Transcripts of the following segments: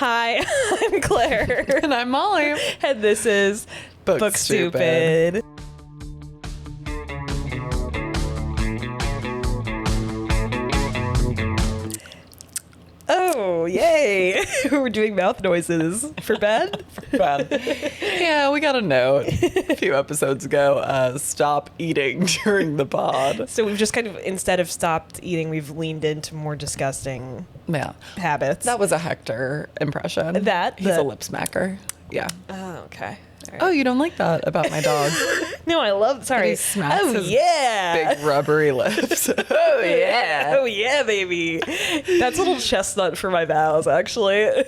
Hi, I'm Claire. And I'm Molly. And this is Book Stupid. Oh, yay. We're doing mouth noises for bed. Yeah, we got a note a few episodes ago. Stop eating during the pod. So we've just kind of, instead of stopped eating, we've leaned into more disgusting habits. That was a Hector impression. He's a lip smacker. Yeah. Oh, okay. Right. Oh, you don't like that about my dog? No, I love. Sorry. He smacks his yeah, big rubbery lips. Oh yeah. Oh yeah, baby. That's a little chestnut for my vows, actually.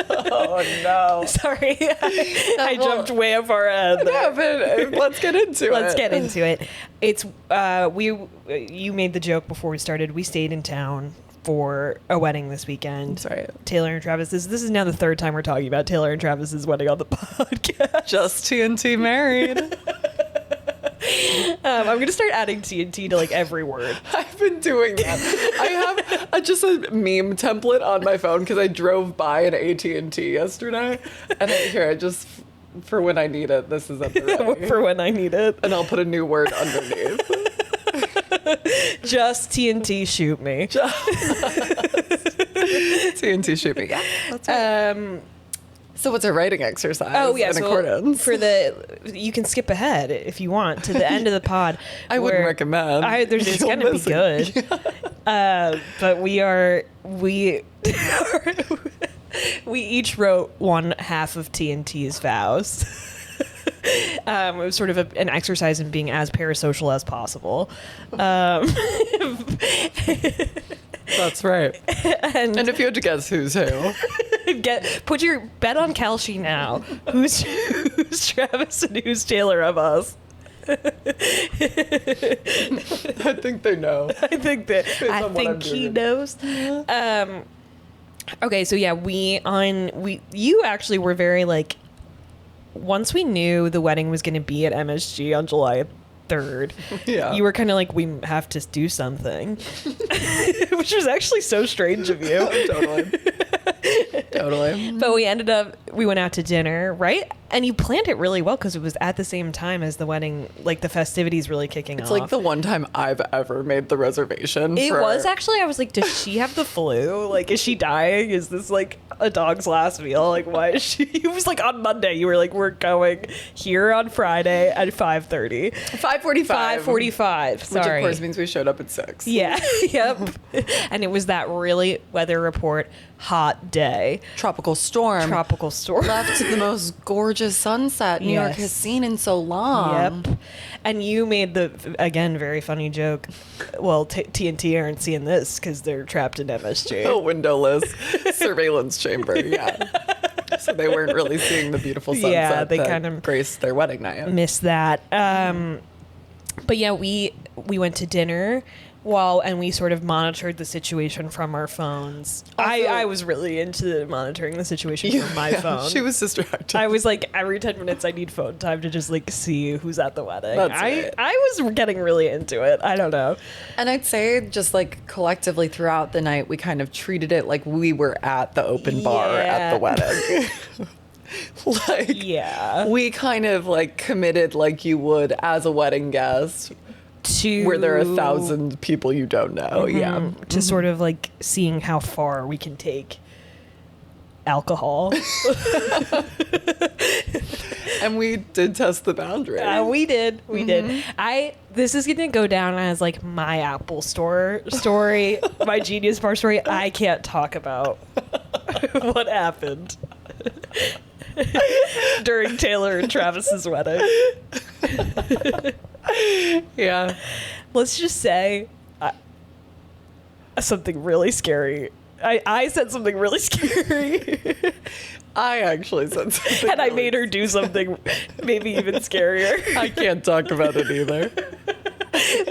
Oh no. Sorry, I jumped way far ahead. Yeah, but let's get into it. Let's get into it. It's you made the joke before we started. We stayed in town for a wedding this weekend. That's right. Taylor and Travis. This is now the third time we're talking about Taylor and Travis's wedding on the podcast. Just TNT married. I'm going to start adding TNT to like every word. I've been doing that. I have just a meme template on my phone because I drove by an AT&T yesterday. And I just, for when I need it, this is at the ready. For when I need it. And I'll put a new word underneath. Just TNT shoot me. TNT shoot me. Yeah, that's right. So what's a writing exercise? Oh yeah, in accordance? You can skip ahead if you want to the end of the pod. I wouldn't recommend. It's gonna be good. Yeah. But we each wrote one half of TNT's vows. It was sort of an exercise in being as parasocial as possible. That's right. And if you had to guess who's who, put your bet on Kalshi now. Who's Travis and who's Taylor of us? I think they know. I think he knows. Okay, so yeah, you actually were very like. Once we knew the wedding was going to be at MSG on July 3rd, you were kind of like, we have to do something, which was actually so strange of you. Totally. But we went out to dinner, right? And you planned it really well because it was at the same time as the wedding, like the festivities really kicking off. It's like the one time I've ever made the reservation. It was actually, I was like, does she have the flu? Like, is she dying? Is this like a dog's last meal? Like, why is she? It was like on Monday. You were like, we're going here on Friday at 5:30. 5:45. 5:45. Sorry. Which of course means we showed up at 6. Yeah. Yep. And it was that really weather report hot day. Tropical storm. Left the most gorgeous sunset New York has seen in so long. Yep. And you made the, again, very funny joke. Well, TNT aren't seeing this because they're trapped in MSG. A windowless surveillance chamber, So they weren't really seeing the beautiful sunset they kind of graced their wedding night. Missed that. But yeah, we went to dinner and we sort of monitored the situation from our phones. Also, I was really into monitoring the situation from my phone. She was distracted. I was like, every 10 minutes I need phone time to just like see who's at the wedding. Right. I was getting really into it. I don't know. And I'd say just like collectively throughout the night, we kind of treated it like we were at the open bar at the wedding. We kind of like committed like you would as a wedding guest. Where there are 1,000 people you don't know. To sort of like seeing how far we can take alcohol. And we did test the boundary. We did. This is going to go down as like my Apple Store story, my Genius Bar story. I can't talk about what happened during Taylor and Travis's wedding. Yeah. Let's just say something really scary. I said something really scary. I actually said something. And I made her do something maybe even scarier. I can't talk about it either.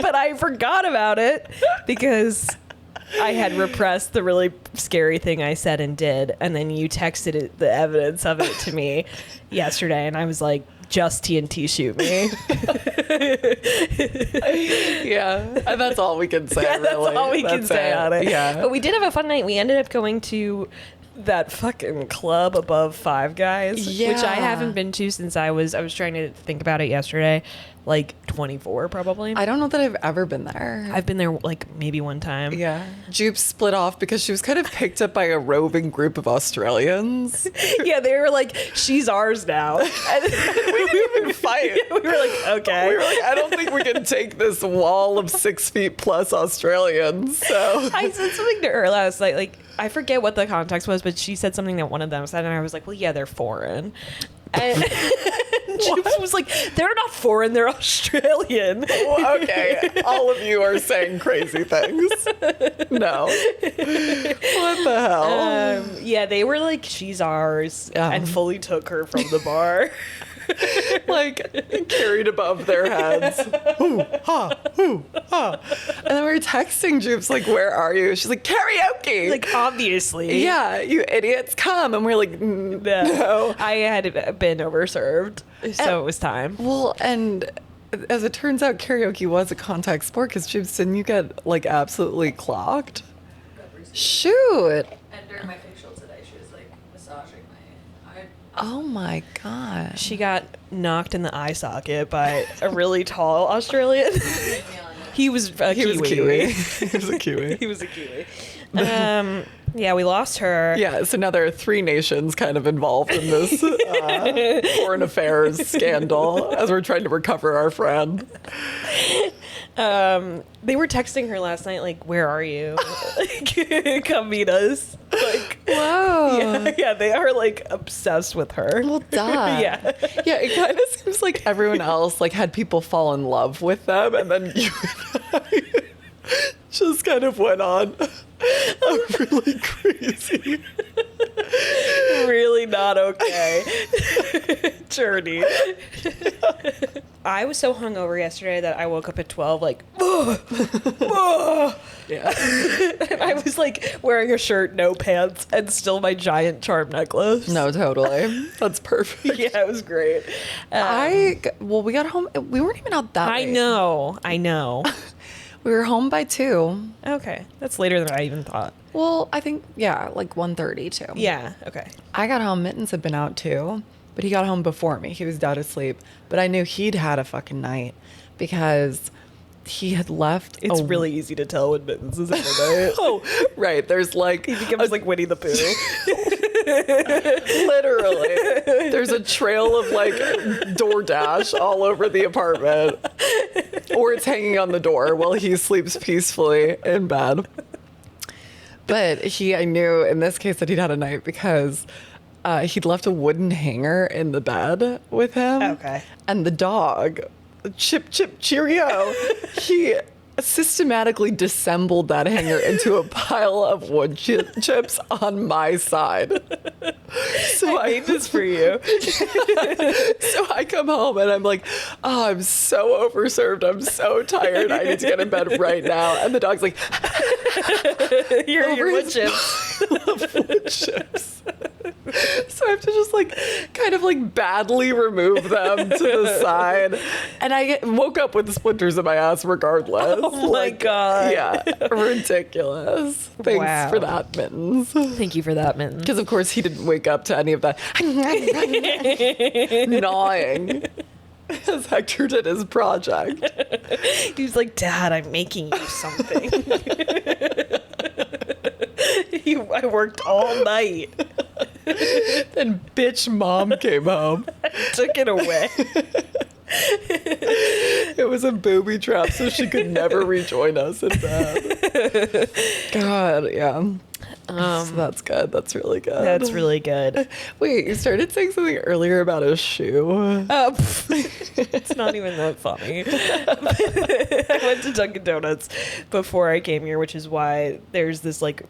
But I forgot about it because I had repressed the really scary thing I said and did. And then you texted the evidence of it to me yesterday. And I was like, just TNT shoot me. Yeah, and that's all we can say. That's really. all we can say on it. Yeah, but we did have a fun night. We ended up going to that fucking club above Five Guys, which I Yeah. haven't been to since I was trying to think about it yesterday, like 24 probably. I don't know that I've ever been there. I've been there like maybe one time. Yeah. Jupe split off because she was kind of picked up by a roving group of Australians. Yeah, they were like, she's ours now. And We didn't even fight. we were like, okay. We were like, I don't think we can take this wall of 6 feet plus Australians. So I said something to her last night, like, I forget what the context was, but she said something that one of them said, and I was like, well, yeah, they're foreign. And she was like, they're not foreign, they're Australian. well, okay, all of you are saying crazy things. No. What the hell? Yeah, they were like, she's ours, Yeah. and fully took her from the bar. Like carried above their heads. Ooh, ha, ooh, ha. And then we were texting Jupes like, where are you? She's like, karaoke. Like, obviously. yeah, you idiots, come. And we're like, no. I had been overserved, so it was time. Well, and as it turns out, karaoke was a contact sport because Jupes, didn't you get like absolutely clocked? Shoot. And during my facial today, she was like massaging my eye. Oh my gosh. She got knocked in the eye socket by a really tall Australian. He was a He Kiwi. was a Kiwi. He was a Kiwi. He was a Kiwi. Yeah, we lost her. Yeah, so now there are 3 nations kind of involved in this foreign affairs scandal as we're trying to recover our friend. They were texting her last night, like, "Where are you? Like, come meet us." Like, Whoa. yeah, they are like obsessed with her. Well, duh. Yeah. Yeah, it kind of seems like everyone else like had people fall in love with them, and then you and I just kind of went on a really crazy. Really not okay journey. I was so hungover yesterday that I woke up at 12 like, Yeah. and I was like wearing a shirt, no pants, and still my giant charm necklace. No, totally. That's perfect. Yeah, it was great. We got home. We weren't even out that I late. know. We were home by 2. Okay, that's later than I even thought. Well, I think, yeah, like 1:30 too. Yeah, okay. I got home, Mittens had been out too, but he got home before me. He was dead asleep. But I knew he'd had a fucking night because he had left. It's really easy to tell when Mittens is in the night. Oh, right. There's like, He becomes like Winnie the Pooh. literally, there's a trail of like DoorDash all over the apartment, or it's hanging on the door while he sleeps peacefully in bed. But I knew in this case that he'd had a night because he'd left a wooden hanger in the bed with him. Okay. And the dog, Chip Cheerio, he systematically dissembled that hanger into a pile of wood chips on my side. So I made this for you. so I come home and I'm like, oh, I'm so overserved. I'm so tired. I need to get in bed right now. And the dog's like, Your wood his chips. pile of wood chips. So I have to just like kind of like badly remove them to the side. And I woke up with splinters in my ass regardless. Oh my God. Yeah, ridiculous. Thanks Wow. for that, Mittens. Thank you for that, Mittens. Because of course he didn't wake up to any of that gnawing as Hector did his project. He was like, Dad, I'm making you something. I worked all night. Then bitch mom came home. Took it away. It was a booby trap so she could never rejoin us in bed. God, yeah. So that's good. That's really good. That's really good. Wait, you started saying something earlier about a shoe. It's not even that funny. I went to Dunkin' Donuts before I came here, which is why there's this like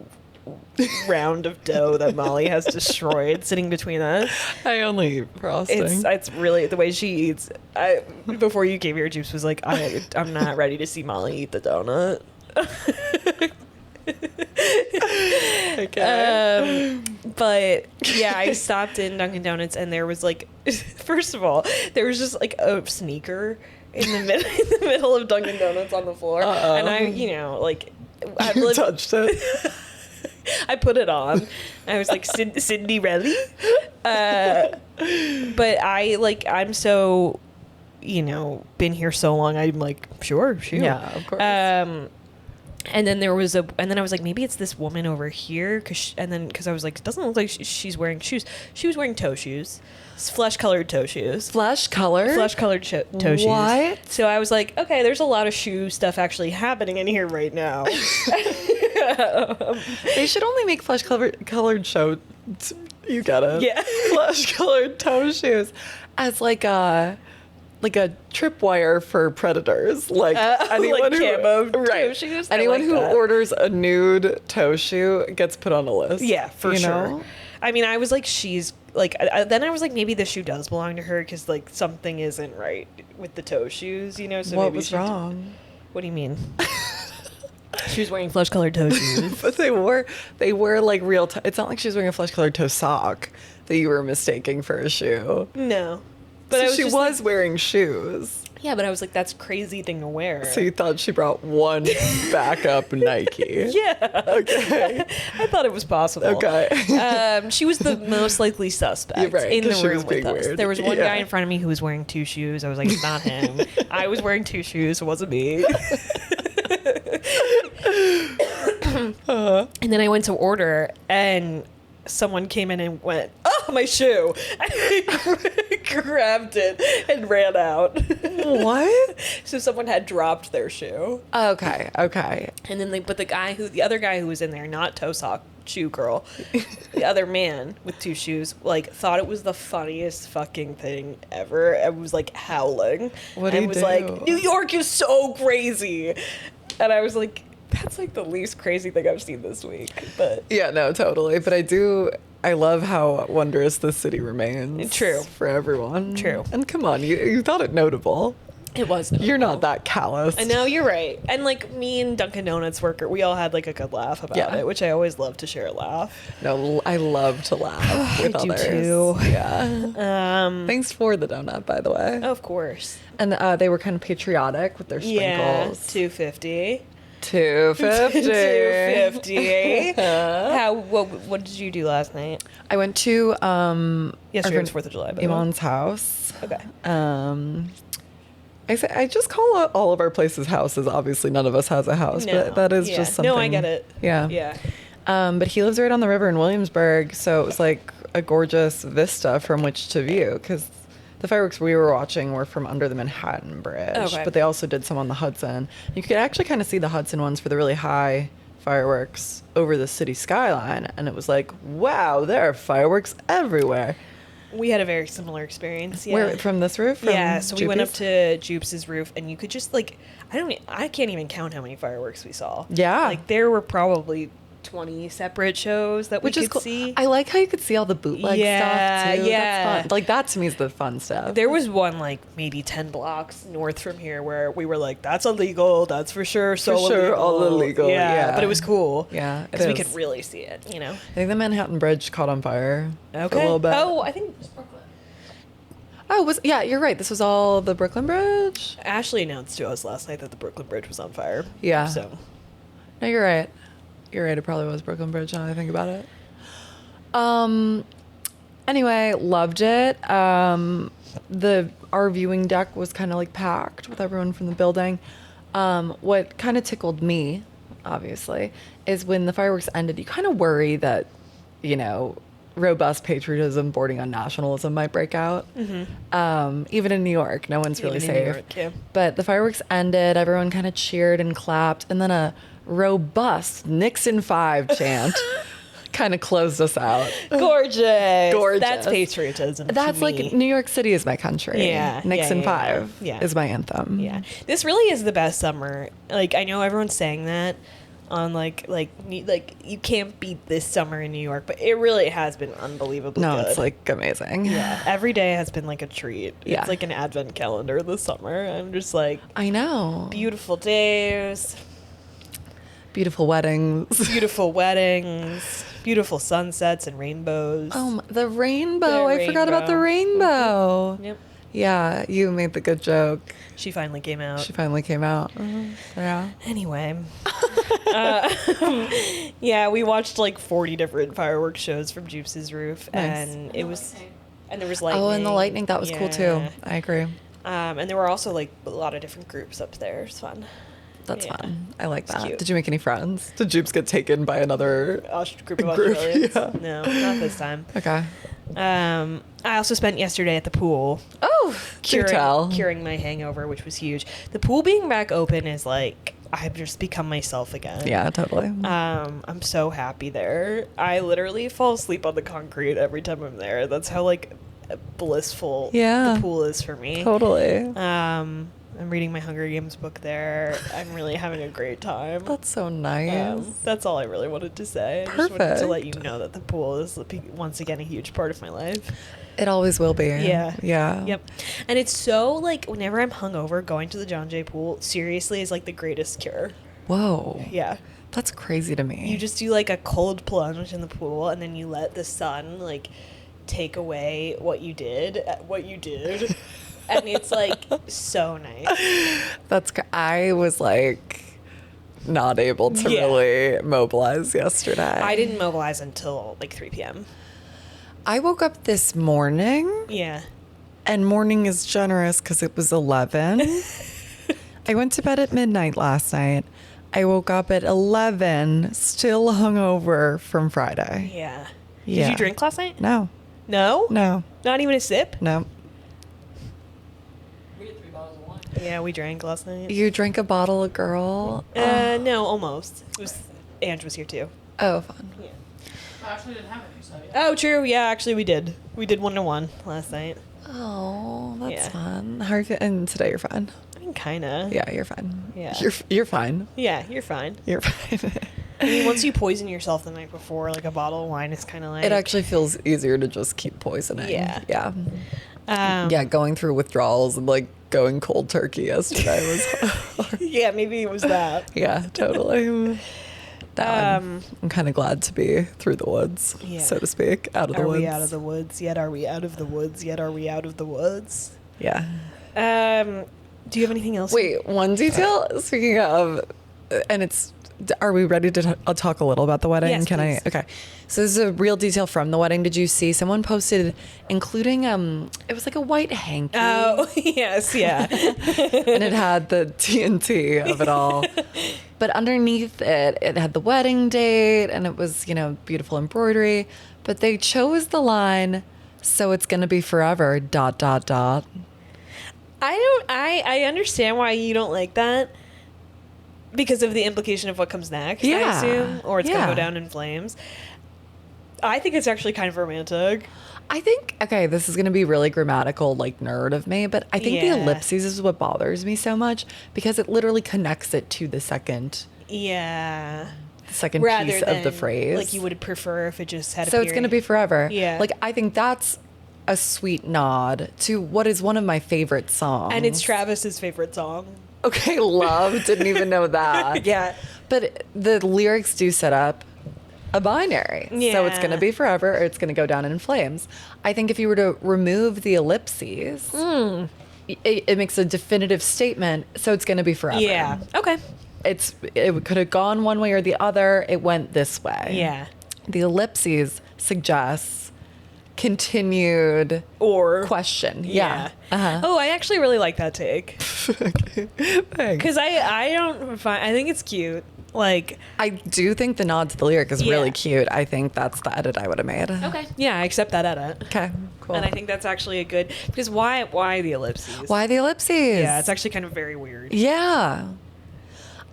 round of dough that Molly has destroyed sitting between us. I only frosting. It's really the way she eats. Before you came here, Juice was like, I'm not ready to see Molly eat the donut. Okay. But yeah, I stopped in Dunkin' Donuts and there was like, first of all, there was just like a sneaker in the middle of Dunkin' Donuts on the floor, and I, like, I've You lived, touched it. I put it on. I was like, Cindy Relly? But I'm so, been here so long. I'm like, sure, shoot. Yeah, of course. And then I was like, maybe it's this woman over here. Cause I was like, it doesn't look like she's wearing shoes. She was wearing toe shoes. Flesh-colored toe shoes. Flesh-colored? Flesh-colored toe shoes. What? So I was like, okay, there's a lot of shoe stuff actually happening in here right now. They should only make flesh-colored you get it. Yeah. Flesh-colored toe shoes as like a tripwire for predators. Like anyone like who camo toe shoes. Anyone who that. orders a nude toe shoe gets put on a list. Yeah, for sure. know? I mean, I was like, she's like, then I was like, maybe the shoe does belong to her because like something isn't right with the toe shoes, So what maybe was wrong? What do you mean? She was wearing flesh-colored toe shoes. But they were like real. It's not like she was wearing a flesh-colored toe sock that you were mistaking for a shoe. No, but So I was she just was wearing shoes. yeah, but I was like, that's a crazy thing to wear. So you thought she brought one backup Nike? Yeah. Okay. I thought it was possible. Okay. She was the most likely suspect You're right, in the 'cause she was room with being us. weird. There was one Yeah. guy in front of me who was wearing two shoes. I was like, it's not him. I was wearing two shoes. It wasn't me. And then I went to order, and someone came in and went, "Oh, my shoe!" I grabbed it and ran out. What? So someone had dropped their shoe, Okay. and then the other guy who was in there, not toe sock shoe girl, the other man with two shoes, like thought it was the funniest fucking thing ever. I was like howling. What did and he was do? like, New York is so crazy, and I was like, that's like the least crazy thing I've seen this week. But Yeah, no, totally. But I love how wondrous this city remains. True. For everyone. True. And come on, you thought it notable. it was. You're not that callous. I know, you're right. And like me and Dunkin' Donuts worker, we all had like a good laugh about Yeah. it, which I always love to share a laugh. No, I love to laugh with I do others. too. Yeah. Thanks for the donut, by the way. Of course. And they were kind of patriotic with their Yeah, sprinkles. $2.50. $2.50. $2.50. What did you do last night? I went to Yesterday was 4th of July, by the way. Iman's house. Okay. I just call all of our places houses. Obviously, none of us has a house, but that is just something. No, I get it. Yeah. Yeah. But he lives right on the river in Williamsburg, so it was like a gorgeous vista from which to view because the fireworks we were watching were from under the Manhattan Bridge, Okay. but they also did some on the Hudson. You could actually kind of see the Hudson ones for the really high fireworks over the city skyline, and it was like, wow, there are fireworks everywhere. We had a very similar experience. Yeah. Where from this roof? From Yeah, so we went up Jupy's? to Jupes' roof, and you could just like, I can't even count how many fireworks we saw. Yeah. like there were probably 20 separate shows that Which we is could cool. see. I like how you could see all the bootleg Yeah, stuff too. yeah. That's fun. Like that to me is the fun stuff. There was one like maybe 10 blocks north from here where we were like, that's illegal, that's for sure, so For sure, illegal. all illegal, yeah. but it was cool. Yeah, it because we is. could really see it. I think the Manhattan Bridge caught on fire for Okay. a little bit. Oh, I think Brooklyn. Oh, you're right. This was all the Brooklyn Bridge. Ashley announced to us last night that the Brooklyn Bridge was on fire. Yeah. So No, you're right. You're right. It probably was Brooklyn Bridge now that I think about it. Anyway, loved it. Our viewing deck was kind of like packed with everyone from the building. What kind of tickled me, obviously, is when the fireworks ended, you kind of worry that, robust patriotism bordering on nationalism might break out. Even in New York, no one's really Even in New safe. York, yeah. But the fireworks ended, everyone kind of cheered and clapped, and then a robust Nixon 5 chant kind of closed us out. gorgeous. Gorgeous. That's patriotism. to That's like me. New York City is my country. Yeah, Nixon yeah, 5 yeah. is my anthem. Yeah, this really is the best summer. Like I know everyone's saying that on like you can't beat this summer in New York, but it really has been unbelievably No, good. it's like amazing. yeah, every day has been like a treat. Yeah. It's like an advent calendar this summer. I'm just like I know. beautiful days, Beautiful weddings. beautiful weddings, beautiful sunsets and rainbows. Oh, the rainbow. The I forgot about the rainbow. rainbow. Yep. Yeah, you made the good joke. She finally came out. She finally came out. Yeah. Anyway, Yeah, we watched like 40 different fireworks shows from Jupes' roof, Nice. and it was, and there was lightning. Oh, and the lightning, that was cool too. Yeah. I agree. And there were also like a lot of different groups up there. It's fun. That's Yeah. fun. I like It's that. cute. Did you make any friends? Did Jupes get taken by another Group of group? Australians. Yeah. No, not this time. Okay. I also spent yesterday at the pool. Oh, Curing my hangover, which was huge. The pool being back open is like I've just become myself again. Yeah, totally. I'm so happy there. I literally fall asleep on the concrete every time I'm there. That's how like blissful Yeah. the pool is for me. Totally. I'm reading my Hunger Games book there. I'm really having a great time. That's so nice. That's all I really wanted to say. I just wanted to let you Perfect. know that the pool is once again a huge part of my life. It always will be. Yeah. Yeah. Yep. And it's so like whenever I'm hungover, going to the John Jay pool seriously is like the greatest cure. Whoa. Yeah. That's crazy to me. You just do like a cold plunge in the pool and then you let the sun like take away what you did. And it's like so nice. I was like not able to Yeah. really mobilize yesterday. I didn't mobilize until like 3 p.m. I woke up this morning, Yeah. and morning is generous because it was 11. I went to bed at midnight last night. I woke up at 11, still hungover from Friday. Yeah. Yeah. Did you drink last night? No, No? no, Not even a sip? no. We had 3 bottles of wine. Yeah, we drank last night. You drank a bottle, girl? No, almost. It was Ange was here too. Oh, fun. Yeah. I actually didn't have any, so yeah. Oh, true. Yeah, actually, we did. We did 1-1 last night. Oh, that's Yeah. fun. How are you feeling? And today you're fine. I mean, kinda. Yeah, you're fine. Yeah. You're fine. Yeah, you're fine. You're fine. I mean, once you poison yourself the night before, like a bottle of wine is kind of like. It actually feels easier to just keep poisoning. Yeah. Yeah. Yeah. Going through withdrawals and like going cold turkey yesterday was Yeah, maybe it was that. yeah, totally. I'm kind of glad to be through the woods, Yeah. so to speak, out of the Are woods. we out of the woods yet? Are we out of the woods yet? Are we out of the woods? Yeah. Do you have anything else? Wait, one detail. Speaking of, and it's. Are we ready to talk a little about the wedding? Yes, Can please. I? Okay. So this is a real detail from the wedding. Did you see someone posted, including it was like a white hanky. Oh, yes, yeah. And it had the TNT of it all. But underneath it, it had the wedding date and it was, beautiful embroidery. But they chose the line, "So it's going to be forever, .. I understand why you don't like that. Because of the implication of what comes next, I Yeah. assume. Or it's going to Yeah. go down in flames. I think it's actually kind of romantic. I think, okay, this is going to be really grammatical, like nerd of me, but I think Yeah. the ellipses is what bothers me so much because it literally connects it to the second Yeah. piece of the phrase. Like you would prefer if it just had a So it's going to be period. forever. Yeah. Like I think that's a sweet nod to what is one of my favorite songs. And it's Travis's favorite song. Okay, love. Didn't even know that. Yeah. But the lyrics do set up a binary. So it's Yeah. going to be forever or it's going to go down in flames. I think if you were to remove the ellipses, it makes a definitive statement. So it's going to be forever. Yeah. Okay. It could have gone one way or the other. It went this way. Yeah. The ellipses suggests continued Or question. Yeah. Uh-huh. Oh, I actually really like that take. Okay. Thanks. Because I don't find, I think it's cute. Like, I do think the nod to the lyric is Yeah. really cute. I think that's the edit I would have made. okay. Yeah, I accept that edit. Okay. Cool. And I think that's actually a good, because why the ellipses? Why the ellipses? Yeah, it's actually kind of very weird. Yeah.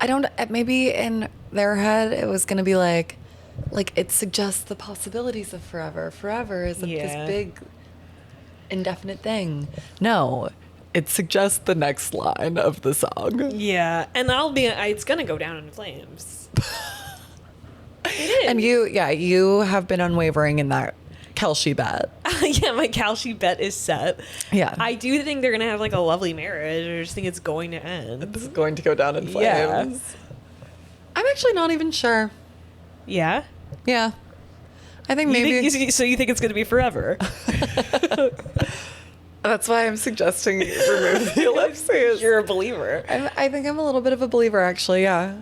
I don't. Maybe in their head it was gonna be like it suggests the possibilities of forever. Forever is Yeah. this big, indefinite thing. No, it suggests the next line of the song. Yeah, and it's gonna go down in flames. It is. And you have been unwavering in that Kelshi bet. Yeah, my Kalshi bet is set. Yeah. I do think they're gonna have like a lovely marriage. I just think it's going to end. This is going to go down in flames. Yeah. I'm actually not even sure. Yeah. Yeah. I think You maybe. think, so you think it's gonna be forever? That's why I'm suggesting you remove the ellipses. You're a believer. I think I'm a little bit of a believer, actually. Yeah.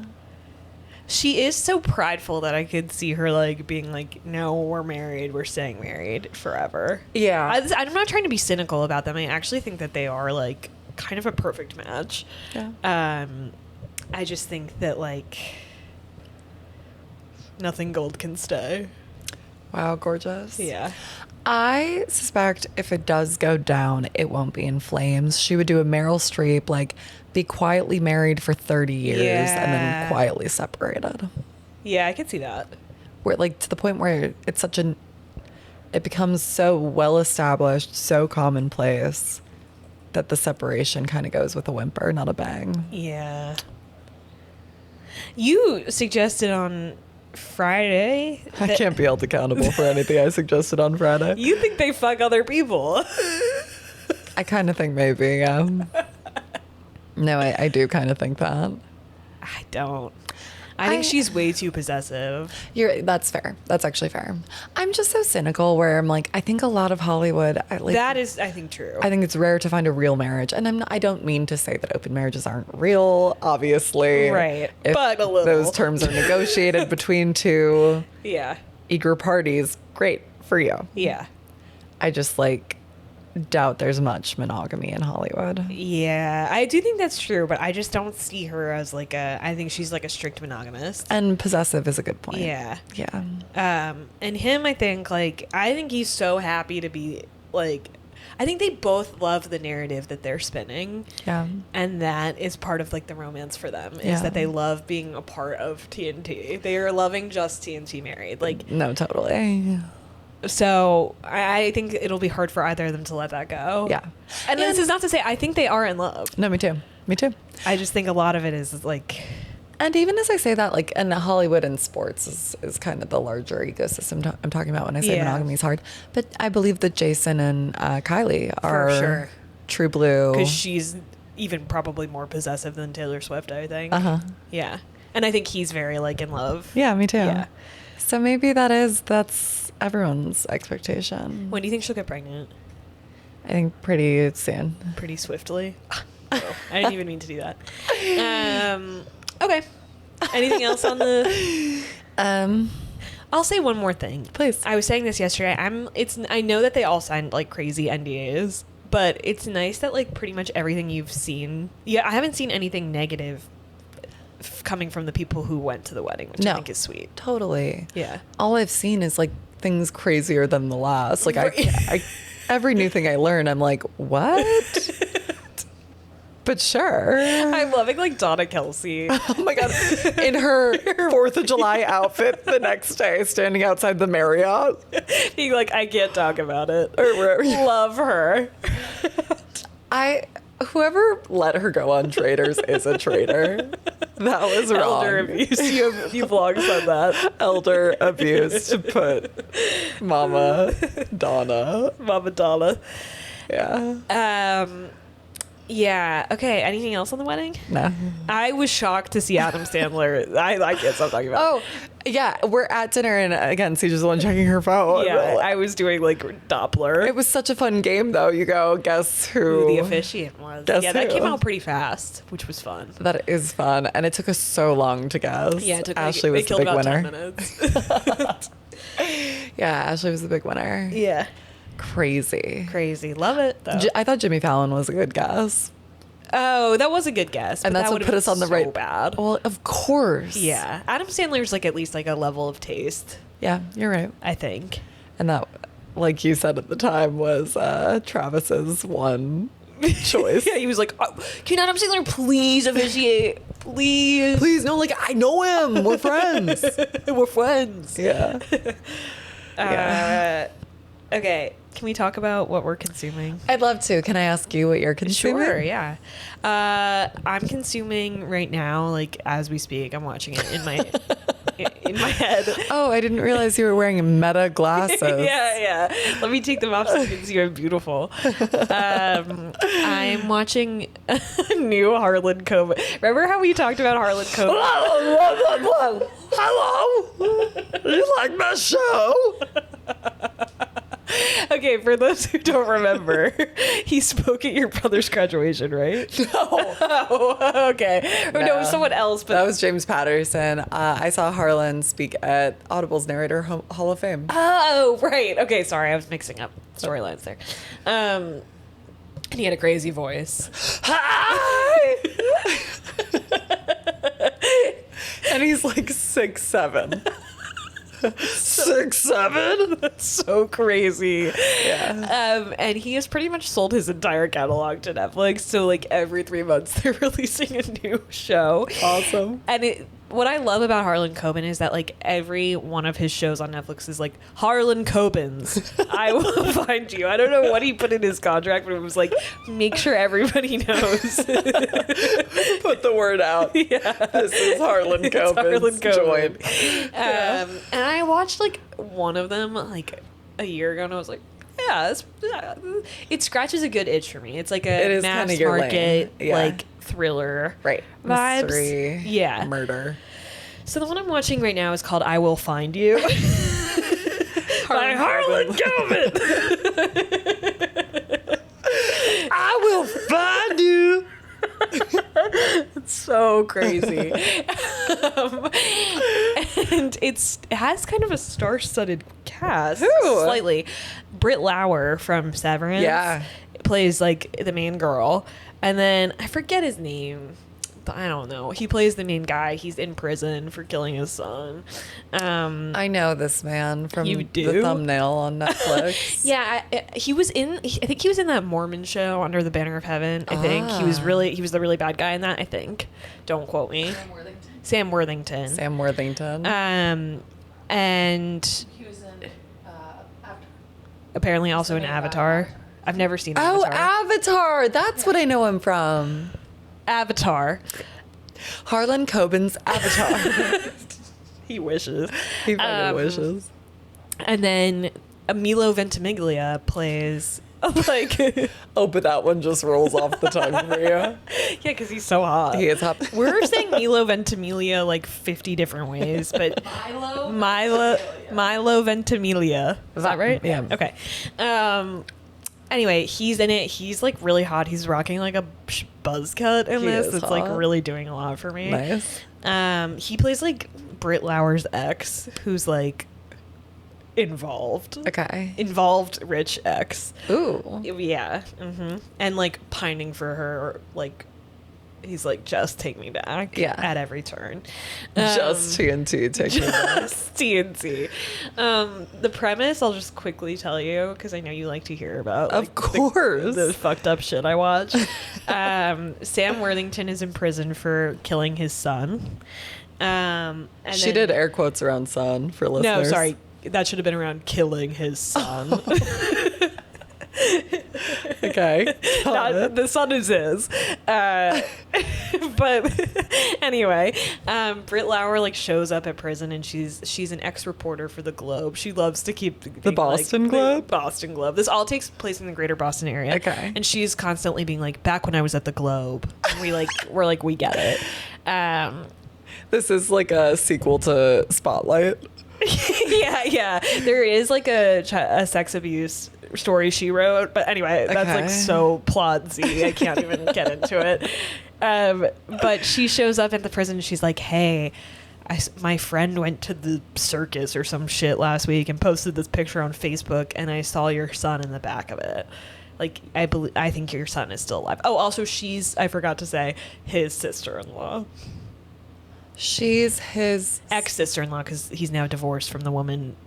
She is so prideful that I could see her like being like, no, we're married, we're staying married forever. Yeah. I'm not trying to be cynical about them. I actually think that they are like kind of a perfect match. Yeah. I just think that like nothing gold can stay. Wow, gorgeous. Yeah. I suspect if it does go down, it won't be in flames. She would do a Meryl Streep, like be quietly married for 30 years and then Yeah. quietly separated. Yeah, I could see that. Where like to the point where it's such an, it becomes so well established, so commonplace that the separation kind of goes with a whimper, not a bang. Yeah. You suggested on Friday I that can't be held accountable for anything I suggested on Friday. you think they fuck other people. I kind of think maybe, No, I do kind of think that. I don't. I think she's way too possessive. That's fair. That's actually fair. I'm just so cynical where I'm like, I think a lot of Hollywood, That is, I think, true. I think it's rare to find a real marriage. And I don't mean to say that open marriages aren't real, obviously. Right. If But a little. those terms are negotiated between two Yeah. eager parties, great for you. Yeah. I just like doubt there's much monogamy in Hollywood. Yeah. I do think that's true, but I just don't see her as like I think she's like a strict monogamist. And possessive is a good point. Yeah. Yeah. And him, I think he's so happy to be like, I think they both love the narrative that they're spinning. Yeah. And that is part of like the romance for them is Yeah. that they love being a part of TNT. They are loving just TNT married. Like, No, totally. so I think it'll be hard for either of them to let that go. Yeah. And this is not to say I think they are in love. No, me too. Me too. I just think a lot of it is like, And even as I say that, like, and Hollywood and sports is kind of the larger ecosystem I'm talking about when I say Yeah. monogamy is hard. But I believe that Jason and Kylie are sure. true blue. because she's even probably more possessive than Taylor Swift, I think. Uh-huh. Yeah. And I think he's very like in love. Yeah, me too. Yeah. So maybe that's everyone's expectation. When do you think she'll get pregnant? I think pretty soon. Pretty swiftly. Oh, I didn't even mean to do that. Okay. Anything else on the? I'll say one more thing. Please. I was saying this yesterday. I know that they all signed like crazy NDAs, but it's nice that like pretty much everything you've seen. Yeah, I haven't seen anything negative coming from the people who went to the wedding, which I No. think is sweet. Totally. Yeah. All I've seen is like things crazier than the last. Like Right. I every new thing I learn, I'm like, what? But sure. I'm loving like Donna Kelsey. Oh my God. In her 4th of July outfit the next day, standing outside the Marriott. Being like, I can't talk about it. Or wherever. Love her. Whoever let her go on Traitors is a traitor. That was wrong. Elder abuse. You've long said that. Elder abuse to put Mama Donna. Mama Donna. Yeah. Yeah. Okay. Anything else on the wedding? No. I was shocked to see Adam Sandler. I can't stop talking about it. Oh, yeah. We're at dinner, and again, Siege's the one checking her phone. Yeah, I was doing like Doppler. It was such a fun game, though. You go, guess Who who the officiant was. Guess Yeah, that who? came out pretty fast, which was fun. That is fun, and it took us so long to guess. Yeah, it took Ashley they was the killed big about winner. 10 minutes. Yeah, Ashley was the big winner. Yeah. Crazy. Crazy. Love it, though. I thought Jimmy Fallon was a good guess. Oh, that was a good guess. And but that's that what would've put been us on the so right. bad. Well, of course. Yeah. Adam Sandler's like at least like a level of taste, Yeah, you're right. I think. And that, like you said at the time, was Travis's one choice. Yeah, he was like, oh, can Adam Sandler please officiate? Please. Please, no, like, I know him. We're friends. We're friends. Yeah. Yeah. Okay. Can we talk about what we're consuming? I'd love to. Can I ask you what you're consuming? Sure, yeah. I'm consuming right now, like as we speak. I'm watching it in my in my head. Oh, I didn't realize you were wearing Meta glasses. Yeah. Let me take them off so you can see I'm beautiful. I'm watching a new Harlan Coben. Remember how we talked about Harlan Coben? Hello. You like my show? Okay, Okay, for those who don't remember, he spoke at your brother's graduation, right? No. Oh, okay. Or no, it was someone else. But That was James Patterson. I saw Harlan speak at Audible's Narrator Hall of Fame. oh, right. Okay, sorry, I was mixing up storylines there. And he had a crazy voice. Hi! And he's like 6'7". 6'7"? That's so crazy. Yeah. And he has pretty much sold his entire catalog to Netflix. So like every 3 months they're releasing a new show. Awesome. And what I love about Harlan Coben is that like every one of his shows on Netflix is like Harlan Coben's I Will Find You. I don't know what he put in his contract, but it was like make sure everybody knows. Put the word out. Yeah. This is Harlan Coben's joint. And I watched like one of them like a year ago, and I was like, yeah, it scratches a good itch for me. It's like It a is mass kinda your market lane. Yeah. like thriller Right. vibes. Mystery. Yeah. Murder. So the one I'm watching right now is called I Will Find You. By Harlan Coben. I will find you. It's so crazy. And it has kind of a star-studded cast. Who? Slightly. Britt Lauer from Severance. Yeah. Plays like the main girl. And then I forget his name. But I don't know. He plays the main guy. He's in prison for killing his son. I know this man from You do? the thumbnail on Netflix. Yeah, he was in. I think he was in that Mormon show Under the Banner of Heaven. I think he was the really bad guy in that. I think. Don't quote me. Sam Worthington. Sam Worthington. And He was in Avatar. apparently also in Avatar. I've never seen Oh, Avatar. Avatar. That's what I know him from. Avatar. Harlan Coben's Avatar. He wishes. He fucking wishes. And then Milo Ventimiglia plays like Oh, but that one just rolls off the tongue for you. yeah, because he's so hot. He is hot. We're saying Milo Ventimiglia like 50 different ways, but Milo Ventimiglia. Is that right? Yeah. Okay. Anyway, he's in it. He's like really hot. He's rocking like a buzz cut in He this. is It's like hot. really doing a lot for me. Nice. He plays like Britt Lauer's ex, who's like involved. Okay. Involved rich ex. Ooh. Yeah. And like pining for her, like he's like, just take me back. Yeah. At every turn. Just TNT. Take me back. Just TNT. The premise, I'll just quickly tell you because I know you like to hear about. Of course. The fucked up shit I watch. Sam Worthington is in prison for killing his son. And She did air quotes around son for listeners. No, sorry. That should have been around killing his son. Okay. The son is his. But anyway, Britt Lauer like shows up at prison and she's an ex-reporter for the Globe. She loves to keep being, Boston like, Globe? The Boston Globe. This all takes place in the greater Boston area. Okay. And she's constantly being like, back when I was at the Globe. And we're like, we get it. This is like a sequel to Spotlight. yeah. There is like a sex abuse story she wrote, but anyway, that's like Okay. so plot-y. I can't even get into it. But she shows up at the prison. And she's like, "Hey, my friend went to the circus or some shit last week and posted this picture on Facebook, and I saw your son in the back of it. Like, I think your son is still alive. Oh, also, I forgot to say, his sister-in-law." She's his Ex-sister-in-law, because he's now divorced from the woman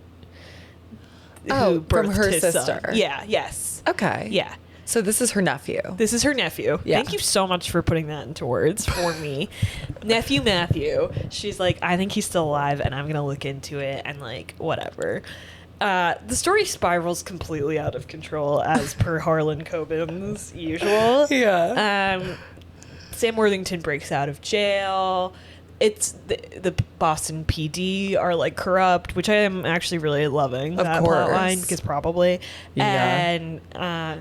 who from birthed her his sister. son. Yeah, yes. Okay. Yeah. So this is her nephew. This is her nephew. Yeah. Thank you so much for putting that into words for me. Nephew Matthew. She's like, I think he's still alive, and I'm going to look into it, and like, whatever. The story spirals completely out of control, as per Harlan Coben's usual. Yeah. Sam Worthington breaks out of jail. It's the Boston PD are like corrupt, which I am actually really loving Of that course. plotline because probably. Yeah. And yeah.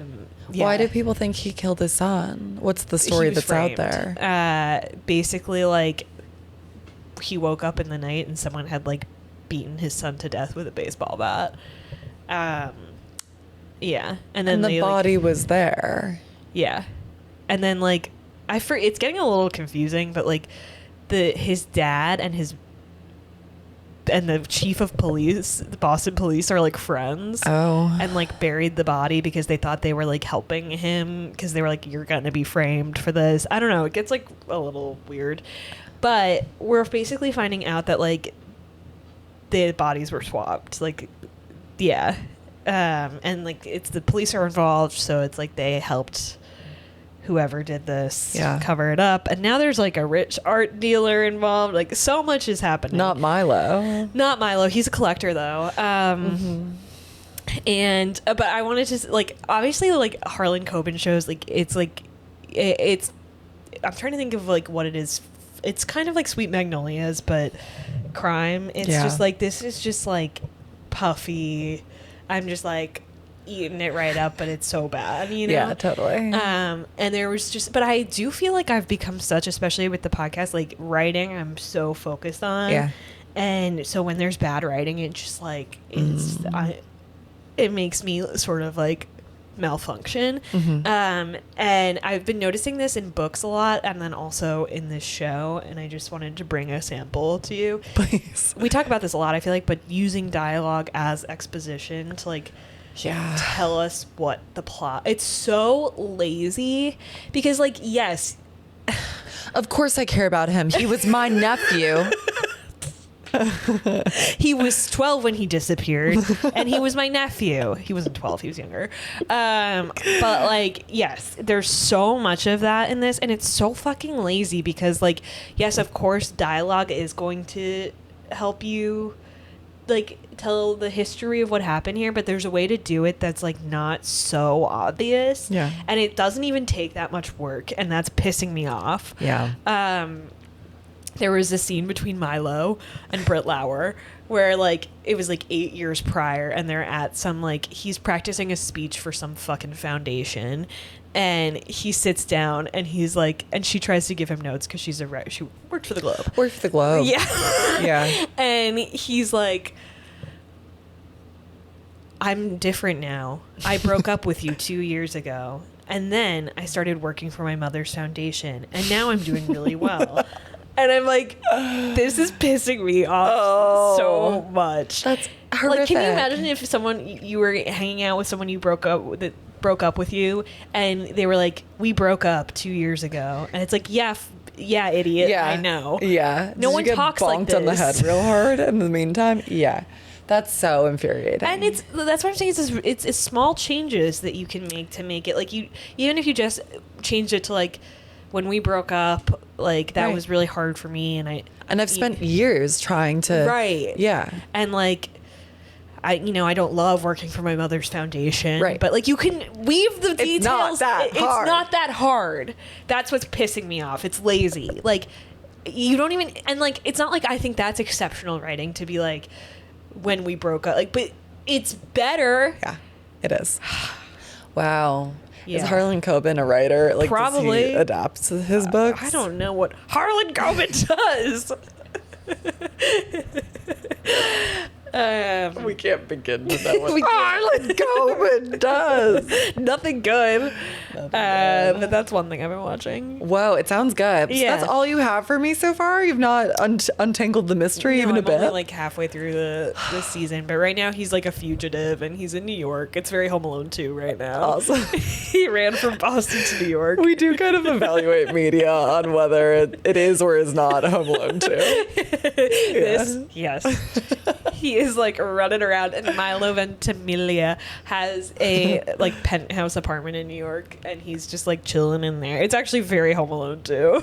Why do people think he killed his son? What's the story He was that's out framed. there? Basically, like he woke up in the night and someone had like beaten his son to death with a baseball bat. Yeah. And And then the body was there. yeah. And then like it's getting a little confusing, but like his dad and the chief of police, the Boston police, are like friends. Oh. And like buried the body because they thought they were like helping him, because they were like, you're gonna be framed for this. I don't know, it gets like a little weird. But we're basically finding out that like the bodies were swapped. Like, yeah. And like it's the police are involved, so it's like they helped whoever did this cover it up. And now there's like a rich art dealer involved. Like so much is happening. Not Milo. He's a collector though. And but I wanted to like, obviously like Harlan Coben shows, like it's like it's I'm trying to think of like what it is. It's kind of like Sweet Magnolias, but crime. It's just like, this is just like puffy. I'm just like eating it right up, but it's so bad, you know? Yeah, totally. And there was just, but I do feel like I've become such, especially with the podcast, like writing, I'm so focused on. Yeah. And so when there's bad writing, it just like, it makes me sort of like malfunction. And I've been noticing this in books a lot, and then also in this show, and I just wanted to bring a sample to you. Please. We talk about this a lot, I feel like, but using dialogue as exposition to like tell us what the plot, it's so lazy, because like, yes, of course I care about him. He was my nephew. He was 12 when he disappeared, and he was my nephew. He wasn't 12, he was younger. But like, yes, there's so much of that in this, and it's so fucking lazy, because like, yes, of course dialogue is going to help you like tell the history of what happened here, but there's a way to do it that's like not so obvious. Yeah. And it doesn't even take that much work, and that's pissing me off. Yeah. There was a scene between Milo and Britt Lauer where like it was like 8 years prior, and they're at some like, he's practicing a speech for some fucking foundation, and he sits down and he's like, and she tries to give him notes because she worked for the Globe. Yeah. Yeah. And he's like, I'm different now. I broke up with you 2 years ago, and then I started working for my mother's foundation, and now I'm doing really well. And I'm like, this is pissing me off so much. That's horrific. Like, can you imagine if you were hanging out with someone you broke up with you, and they were like, we broke up 2 years ago, and it's like, yeah, idiot. Yeah, I know. Yeah. No one talks like this. Bonked on the head real hard in the meantime. Yeah. That's so infuriating. And that's what I'm saying. It's small changes that you can make to make it like, you, even if you just changed it to like, when we broke up, like that was really hard for me, and I've spent years trying to and like I don't love working for my mother's foundation, but like you can weave the details. It's not that hard. That's what's pissing me off. It's lazy. Like you don't even, and like it's not like I think that's exceptional writing to be like, when we broke up, like, but it's better. Yeah, it is. Wow. Yeah. Is Harlan Coben a writer? Like, probably. Does he adapt his books? I don't know what Harlan Coben does. We can't begin to know what Harlan Coben does. Nothing good. But that's one thing I've been watching. Whoa, it sounds good. Yeah. So that's all you have for me so far? You've not untangled the mystery even a bit? I'm only like halfway through this season, but right now he's like a fugitive, and he's in New York. It's very Home Alone 2 right now. Awesome. He ran from Boston to New York. We do kind of evaluate media on whether it is or is not Home Alone 2. Yes. He is like running around, and Milo Ventimiglia has a like penthouse apartment in New York, and he's just like chilling in there. It's actually very Home Alone 2.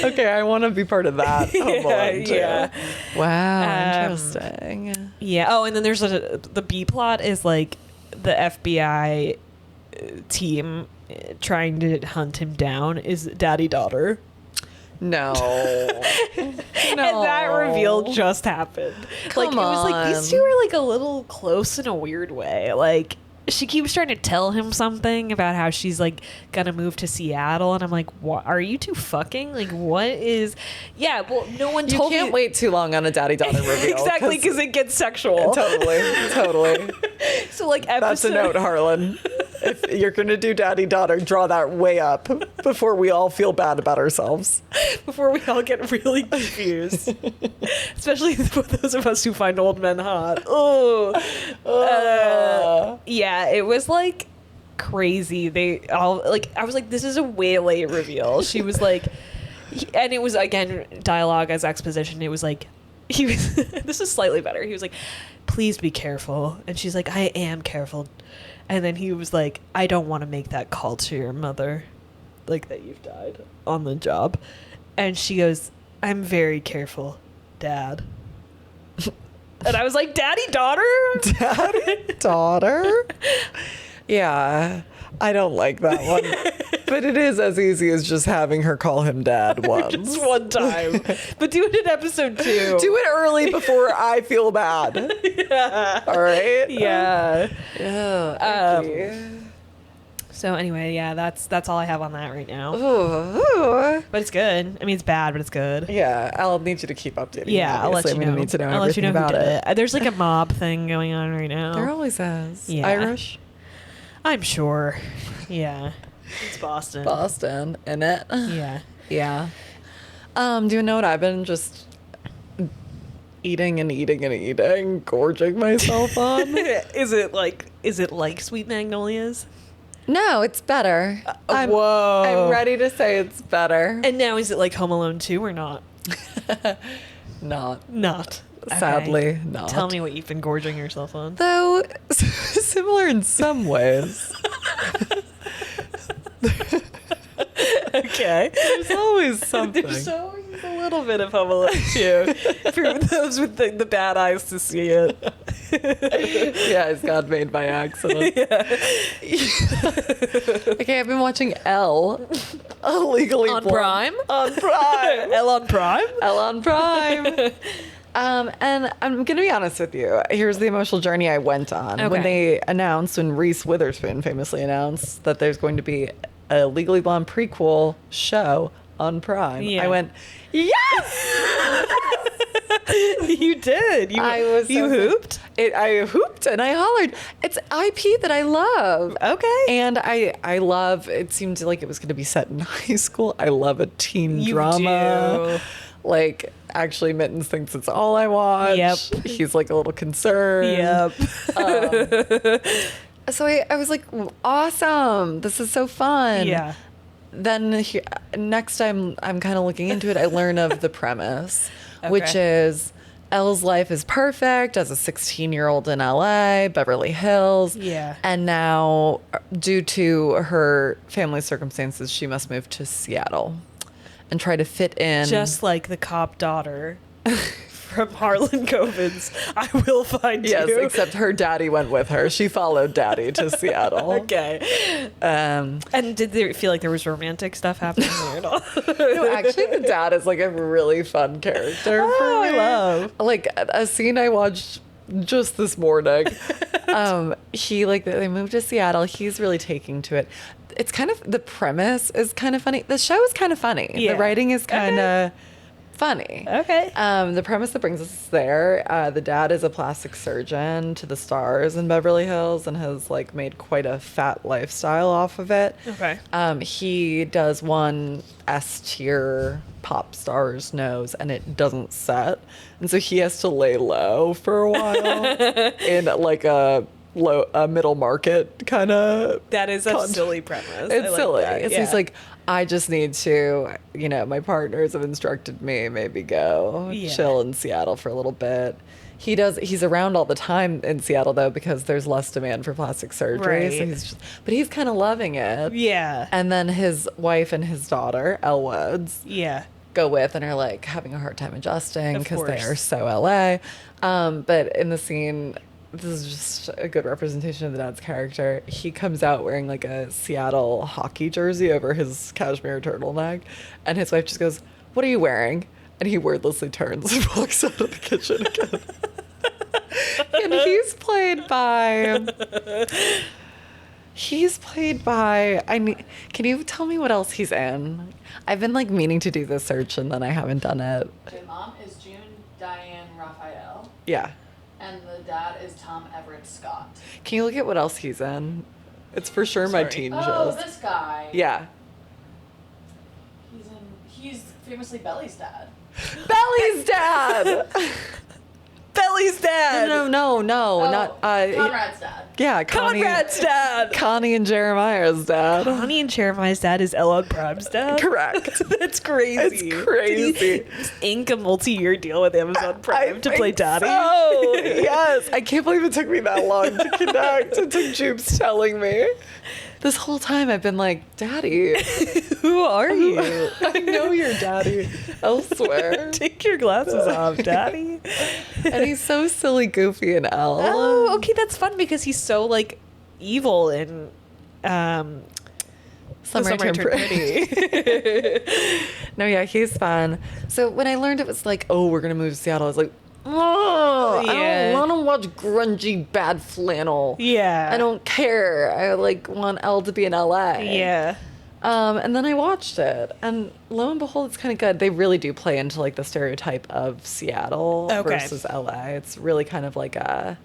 Okay, I want to be part of that Home Alone 2. Yeah. Wow, interesting. Yeah. Oh, and then there's the B plot is like the FBI team trying to hunt him down is daddy-daughter. No. And that reveal just happened. Like, it was like these two are like a little close in a weird way. Like, she keeps trying to tell him something about how she's like gonna move to Seattle, and I'm like, what, are you two fucking? Like, what is? Yeah, well, no one You told can't me. wait too long on a daddy-daughter reveal. Exactly, because it gets sexual. Totally. So like That's a episode note, Harlan. If you're going to do daddy-daughter, draw that way up before we all feel bad about ourselves. before we all get really confused, especially for those of us who find old men hot. Oh, yeah, it was like crazy. They all like, I was like, this is a way late reveal. She was like, and it was again dialogue as exposition. It was like, he was. This is slightly better. He was like, please be careful, and she's like, I am careful. And then he was like, I don't want to make that call to your mother, like that you've died on the job. And she goes, I'm very careful, Dad. And I was like, Daddy, daughter? Daddy, daughter? Yeah, I don't like that one. But it is as easy as just having her call him dad once. Just one time. But do it in episode 2. Do it early before I feel bad. Yeah. All right? Yeah. Yeah. So anyway, yeah, that's all I have on that right now. Ooh. But it's good. I mean, it's bad, but it's good. Yeah, I'll need you to keep updating. Yeah, I'll let you I'm know. gonna need to know I'll let you everything know who about did it. it. There's like a mob thing going on right now. There always is. Yeah. Irish? I'm sure. Yeah. It's Boston. Boston, innit? Yeah. Yeah. Do you know what I've been just eating, gorging myself on? Is it like Sweet Magnolias? No, it's better. Whoa. I'm ready to say it's better. And now is it like Home Alone 2 or not? Not. Not. Okay. Sadly, not. Tell me what you've been gorging yourself on. Though, similar in some ways. Okay. There's always something. There's always a little bit of Home Alone 2. For those with the bad eyes to see it. Yeah, it's God made by accident. Okay, I've been watching Elle. Legally On Blonde. Prime? On Prime. Elle on Prime? Elle on Prime. And I'm going to be honest with you. Here's the emotional journey I went on. Okay. When they announced, when Reese Witherspoon famously announced that there's going to be a Legally Blonde prequel show on Prime, Yeah. I went, yes! You did. You hooped? I hooped and I hollered. It's IP that I love. Okay. And I love, it seemed like it was going to be set in high school. I love a teen You drama. do. Like, actually, Mittens thinks it's all I watch. Yep. He's like a little concerned. Yep. So I was like, awesome. This is so fun. Yeah. Then next time I'm kind of looking into it, I learn of the premise, which Okay. is Elle's life is perfect as a 16-year-old in LA, Beverly Hills. Yeah. And now, due to her family circumstances, she must move to Seattle and try to fit in. Just like the cop daughter from Harlan Coben's I Will Find Yes, You. except her daddy went with her. She followed daddy to Seattle. Okay. Um, And did they feel like there was romantic stuff happening there at all? no, actually, the dad is like a really fun character. Oh, for I me. love. Like a scene I watched just this morning. He like they moved to Seattle. He's really taking to it. It's kind of the premise is kind of funny. The show is kind of funny. Yeah. The writing is kind of funny. Okay. The premise that brings us there, the dad is a plastic surgeon to the stars in Beverly Hills and has like made quite a fat lifestyle off of it. Okay. He does one S tier pop star's nose and it doesn't set. And so he has to lay low for a while in like a middle market kind of. That is a silly premise. I It's like silly. that, It's yeah. He's like, I just need to, my partners have instructed me maybe go Yeah. chill in Seattle for a little bit. He's around all the time in Seattle though because there's less demand for plastic surgery. So Right. but he's kind of loving it. Yeah. And then his wife and his daughter, Elle Woods, Yeah. go with and are like having a hard time adjusting Of because they course. are so LA. But in the scene, this is just a good representation of the dad's character. He comes out wearing like a Seattle hockey jersey over his cashmere turtleneck, and his wife just goes, "What are you wearing?" And he wordlessly turns and walks out of the kitchen again. and he's played by. Can you tell me what else he's in? I've been like meaning to do this search and then I haven't done it. The mom is June Diane Raphael, Yeah. and the dad is Tom Everett Scott. Can you look at what else he's in? It's for sure my Sorry. teen Oh, shows. this guy. Yeah. He's famously Belly's dad. Belly's dad. Belly's dad. No, Oh, not Conrad's dad. yeah, Conrad's dad. Connie and Jeremiah's dad. Connie and Jeremiah's dad is Elle on Prime's dad. Correct. That's crazy. It's crazy. Did he just ink a multi-year deal with Amazon Prime to play daddy? Oh, yes. I can't believe it took me that long to connect. It took Jupes telling me. This whole time I've been like, Daddy. Who are you? I know you're Daddy elsewhere. Take your glasses off, daddy. And he's so silly, goofy, and Elle. Oh, okay, that's fun because he's so like evil in Summer Turned Pretty. No, yeah, he's fun. So when I learned it was like, oh, we're going to move to Seattle, I was like, oh, I Yeah. don't want to watch grungy, bad flannel. Yeah. I don't care. I like want Elle to be in LA. Yeah. And then I watched it, and lo and behold, it's kind of good. They really do play into like the stereotype of Seattle Okay. versus LA. It's really kind of like a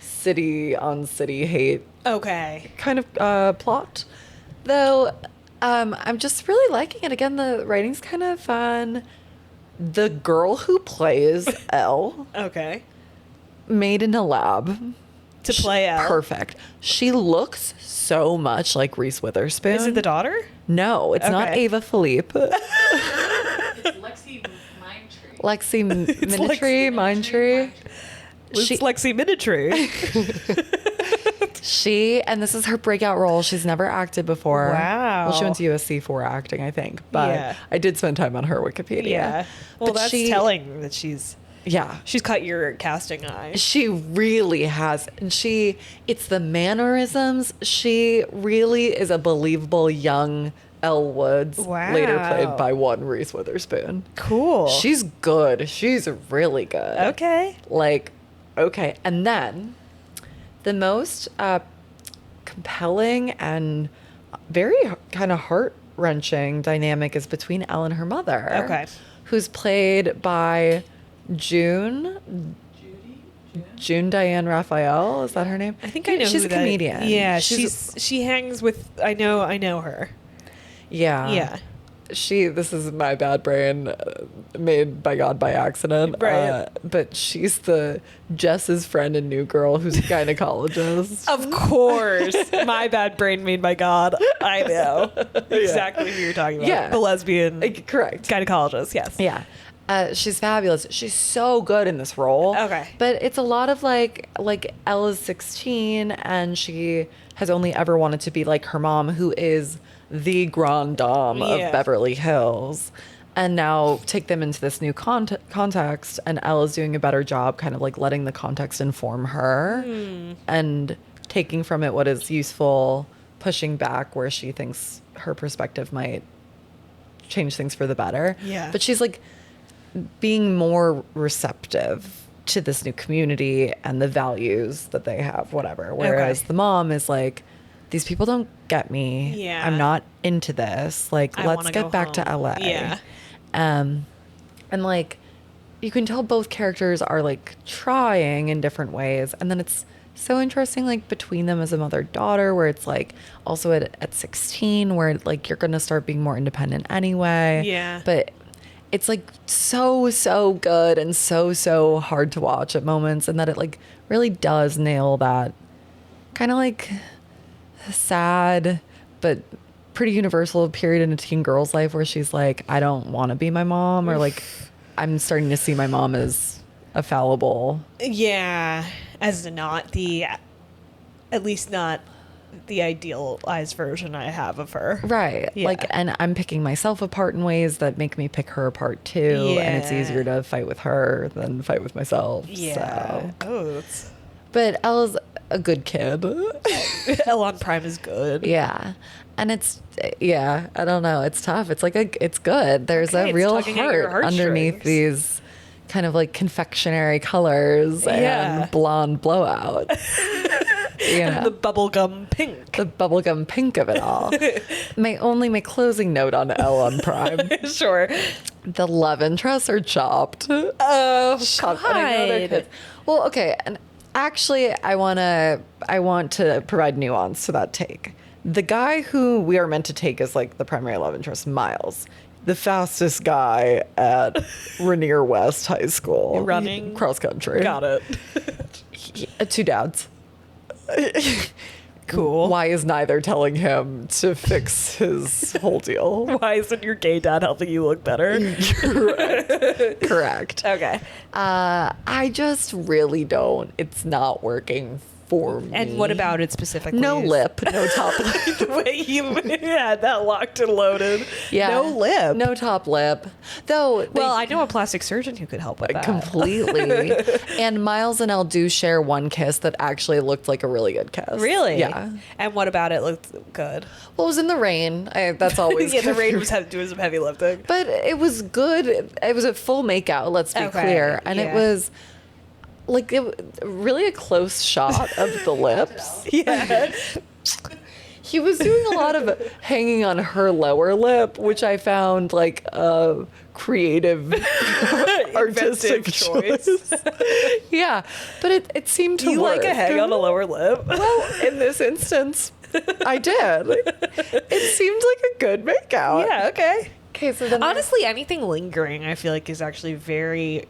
city on city hate Okay. kind of plot. Though I'm just really liking it. Again, the writing's kind of fun. The girl who plays Elle, Okay. made in a lab. To play Elle. Perfect. She looks so much like Reese Witherspoon. Is it the daughter? No, it's not Okay. Ava Philippe. It's Lexi Mindtree. Lexi Lexi Minitree, Mindtree. It's She- Lexi Minitree. She, and this is her breakout role. She's never acted before. Wow. Well, she went to USC for acting, I think. But Yeah. I did spend time on her Wikipedia. Yeah. Well, But that's telling that she's Yeah. caught your casting eye. She really has. And it's the mannerisms. She really is a believable young Elle Woods, later Wow. played by one Reese Witherspoon. Cool. She's good. She's really good. okay. Like, okay. And then the most compelling and very kind of heart-wrenching dynamic is between Elle and her mother. Okay. Who's played by June Diane Raphael. Is that her name? I think I know She's who a that- comedian. Yeah, she hangs with. I know her. Yeah. Yeah. This is my bad brain, made by God by accident. Right. But she's the Jess's friend in New Girl who's a gynecologist. Of course, my bad brain made by God. I know exactly who you're talking about. Yeah. The lesbian Correct. gynecologist. Yes. Yeah. She's fabulous. She's so good in this role. Okay. But it's a lot of like Ella's 16 and she has only ever wanted to be like her mom, who is the grande dame Yeah. of Beverly Hills. And now take them into this new context, and Ella's doing a better job kind of like letting the context inform her and taking from it what is useful, pushing back where she thinks her perspective might change things for the better. Yeah. But she's like being more receptive to this new community and the values that they have, whatever. Whereas the mom is like, these people don't get me. Yeah. I'm not into this. Like, I let's wanna get go back to home. LA. Yeah. And like, you can tell both characters are like trying in different ways. And then it's so interesting, like between them as a mother-daughter, where it's like also at 16, where like you're going to start being more independent anyway. Yeah. But it's like so good and so hard to watch at moments, and that it like really does nail that kind of like sad but pretty universal period in a teen girl's life where she's like, I don't want to be my mom, or like I'm starting to see my mom as a fallible. Yeah, as not the, at least not the idealized version I have of her. Right. Yeah. Like, and I'm picking myself apart in ways that make me pick her apart too. And it's Yeah. easier to fight with her than fight with myself. Yeah. So. Oh, that's, But Ella's a good kid. Elle on Prime is good. Yeah. And it's, yeah, I don't know. It's tough. It's like, it's good. There's Okay, a it's real tugging at your heart underneath heartstrings. these kind of like confectionery colors Yeah. and blonde blowout. You know, The bubblegum pink. the bubblegum pink of it all. My closing note on Elle on Prime. Sure. The love interests are chopped. Oh, Chopped. And I know they're kids. Well, okay, and actually I want to provide nuance to that take. The guy who we are meant to take as like the primary love interest, Miles, the fastest guy at Rainier West High School. Running? Cross country. Got it. Two dads. Cool. Why is neither telling him to fix his whole deal? Why isn't your gay dad helping you look better? Correct. Okay. I just really don't. It's not working for me. And what about it specifically? No lip, no top lip. The way you had that locked and loaded. Yeah. No lip. No top lip. Though, Well, I know a plastic surgeon who could help with that. completely. And Miles and Elle do share one kiss that actually looked like a really good kiss. Really? Yeah. And what about it looked good? Well, it was in the rain. That's always Yeah, the good. rain was doing some heavy lifting. But it was good. It was a full makeout, let's be Okay, clear. And it yeah. was like really a close shot of the lips. Yeah. He was doing a lot of hanging on her lower lip, which I found like a creative, artistic choice. Yeah, but it seemed to You work. like a hang on a lower lip? Well, in this instance, I did. It seemed like a good makeout. Yeah, okay. Okay, so then Honestly, anything lingering, I feel like, is actually very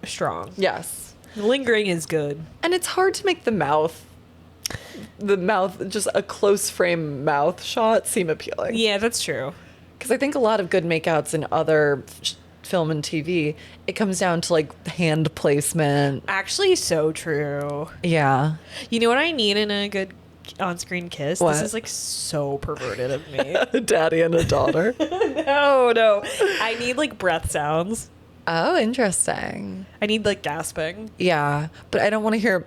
strong. yes. Lingering is good. And it's hard to make the mouth, just a close frame mouth shot seem appealing. Yeah, that's true. Because I think a lot of good makeouts in other film and TV, it comes down to like hand placement. Actually, so true. Yeah. You know what I need in a good on-screen kiss? What? This is like so perverted of me. A daddy and a daughter. No. I need like breath sounds. Oh, interesting. I need like gasping. Yeah. But I don't want to hear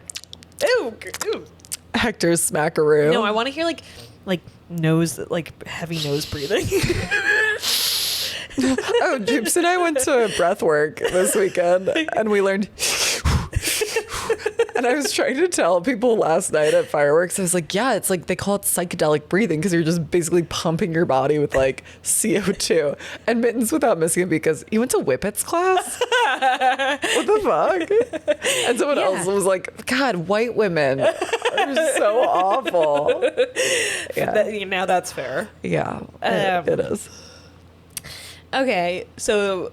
Ew. Ew. Hector's smackaroo. No, I want to hear like nose, like heavy nose breathing. Oh, Jupes and I went to breath work this weekend and we learned. And I was trying to tell people last night at fireworks, I was like, yeah, it's like they call it psychedelic breathing because you're just basically pumping your body with like CO2. And Mittens, without missing it, because he went to Whippet's class. What the fuck? And someone else was like, God, white women are so awful. Yeah. Now that's fair. Yeah, it is. Okay, so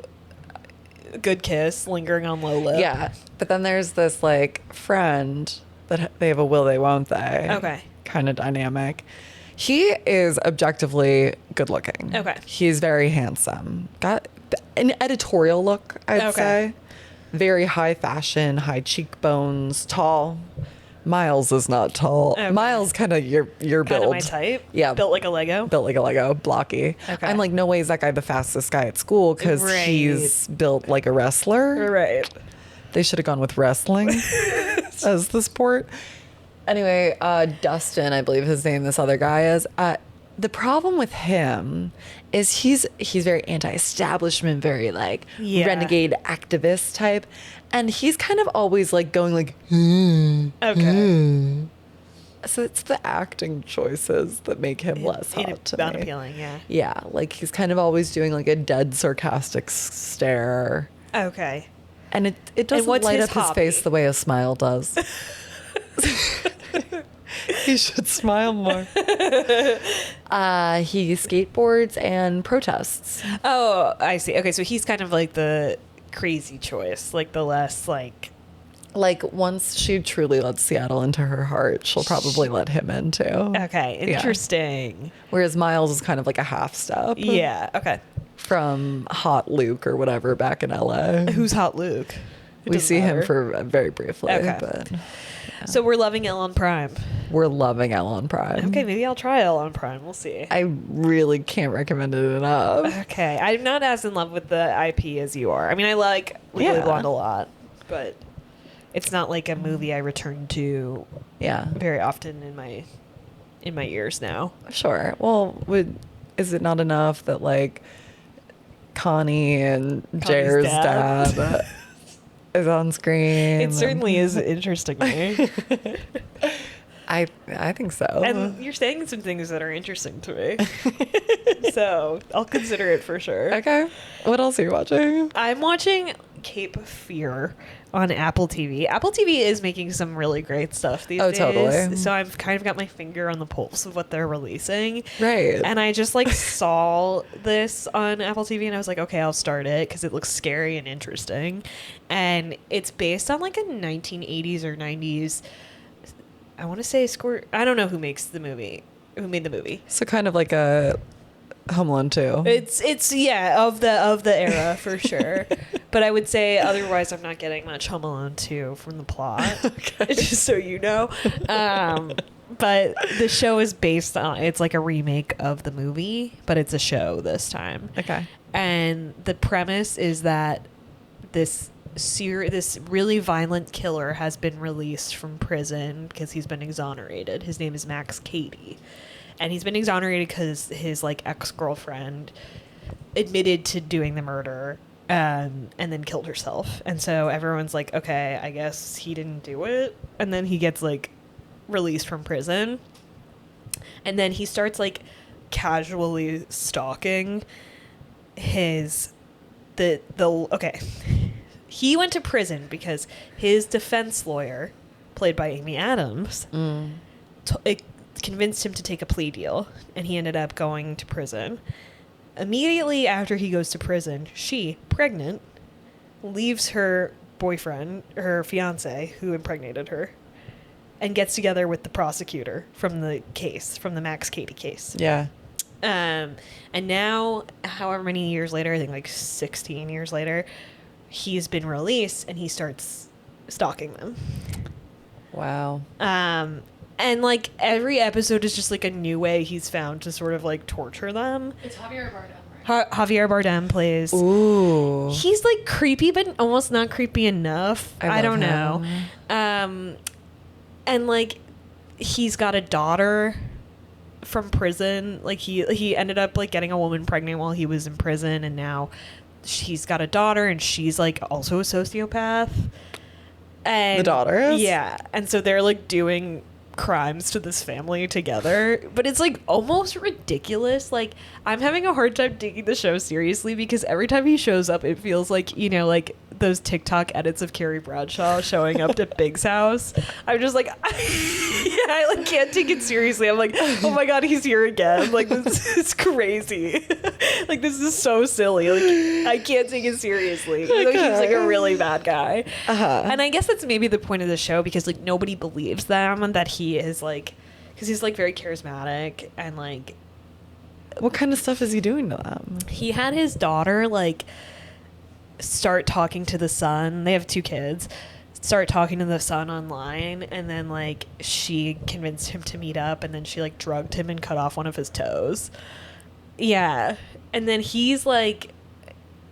good kiss, lingering on low lip. Yeah, but then there's this like friend that they have a will they won't they. Okay. Kind of dynamic. He is objectively good looking. Okay. He's very handsome. Got an editorial look, I'd Okay. say. Very high fashion, high cheekbones, tall. Miles is not tall. Okay. Miles kind of your Kind build. of my type. Yeah. Built like a Lego. Built like a Lego, blocky. Okay. I'm like, no way is that guy the fastest guy at school because Right. he's built like a wrestler. Right. They should have gone with wrestling as the sport. Anyway, Dustin, I believe his name, this other guy is. The problem with him is he's very anti-establishment, very like Yeah. renegade activist type, and he's kind of always like going like. Okay. So it's the acting choices that make him less hot to me. Unappealing, yeah. Yeah, like he's kind of always doing like a dead sarcastic stare. Okay. And it doesn't what's light his up his hobby? face the way a smile does. He should smile more. He skateboards and protests. Oh, I see. Okay, so he's kind of like the crazy choice, like the less like. Like once she truly lets Seattle into her heart, she'll probably let him in too. Okay, Yeah. interesting. Whereas Miles is kind of like a half step. Yeah. Okay. From Hot Luke or whatever back in LA. Who's Hot Luke? We see him for very briefly, Okay. but So we're loving Elle on Prime. we're loving Elle on Prime. Okay, maybe I'll try Elle on Prime. We'll see. I really can't recommend it enough. Okay, I'm not as in love with the IP as you are. I mean, I like Legally Yeah. Blonde a lot, but it's not like a movie I return to Yeah, very often in my years now. sure. Well, is it not enough that like Connie and Jer's dad is on screen. It certainly is interesting to me. I think so. And you're saying some things that are interesting to me. So I'll consider it for sure. Okay. What else are you watching? I'm watching Cape Fear on Apple TV. Apple TV is making some really great stuff these days. Totally. So I've kind of got my finger on the pulse of what they're releasing. Right. And I just like saw this on Apple TV and I was like, okay, I'll start it because it looks scary and interesting. And it's based on like a 1980s or 90s, I want to say I don't know who made the movie. So kind of like a Home Alone 2. It's yeah, of the era for sure. But I would say otherwise I'm not getting much Home Alone 2 from the plot. Okay. Just so you know. But the show is based on, it's like a remake of the movie, but it's a show this time. Okay. And the premise is that this really violent killer has been released from prison because he's been exonerated. His name is Max Cady. And he's been exonerated because his like ex-girlfriend admitted to doing the murder and then killed herself. And so everyone's like, okay, I guess he didn't do it. And then he gets like released from prison. And then he starts like casually stalking okay. He went to prison because his defense lawyer, played by Amy Adams, convinced him to take a plea deal, and he ended up going to prison. Immediately after he goes to prison, she, pregnant, leaves her boyfriend, her fiance, who impregnated her, and gets together with the prosecutor from the Max Cady case. Yeah. And now, however many years later, I think like 16 years later, he's been released and he starts stalking them. Wow. And like every episode is just like a new way he's found to sort of like torture them. It's Javier Bardem, right? Javier Bardem plays. Ooh. He's like creepy, but almost not creepy enough. I don't know. And like he's got a daughter from prison. Like he ended up like getting a woman pregnant while he was in prison, and now she's got a daughter, and she's like also a sociopath. And the daughter is? Yeah. And so they're like doing crimes to this family together, but it's like almost ridiculous. Like I'm having a hard time taking the show seriously because every time he shows up it feels like, you know, like those TikTok edits of Carrie Bradshaw showing up to Big's house. I'm just like I like can't take it seriously. I'm like, oh my god, he's here again. Like this is crazy. Like this is so silly. Like I can't take it seriously. Even though he's like a really bad guy. And I guess that's maybe the point of the show, because like nobody believes them that he is like, because he's like very charismatic and like. What kind of stuff is he doing to them? He had his daughter like start talking to the son. They have 2 kids. Start talking to the son online, and then like she convinced him to meet up, and then she like drugged him and cut off one of his toes. Yeah. And then he's like,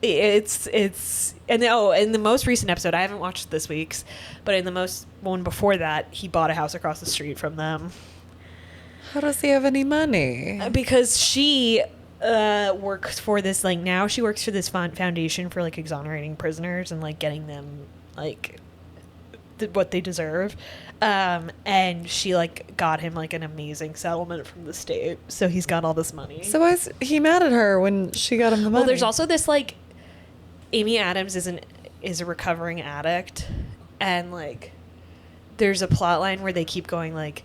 it's and in the most recent episode, I haven't watched this week's, but in the one before that, he bought a house across the street from them. How does he have any money? Because she works for this, like, now she works for this foundation for like exonerating prisoners and like getting them like what they deserve. And she like got him like an amazing settlement from the state, so he's got all this money. So why is he mad at her when she got him the money? Well, there's also this like Amy Adams is a recovering addict, and like there's a plot line where they keep going like,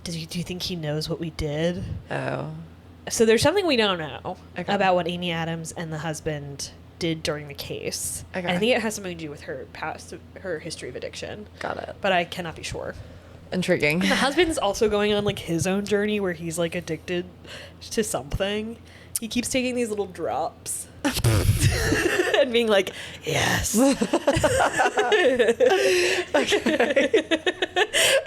do you think he knows what we did? Oh. So there's something we don't know about what Amy Adams and the husband did during the case. Okay. I think it has something to do with her history of addiction. Got it. But I cannot be sure. Intriguing. And the husband's also going on like his own journey where he's like addicted to something. He keeps taking these little drops and being like, yes. Okay.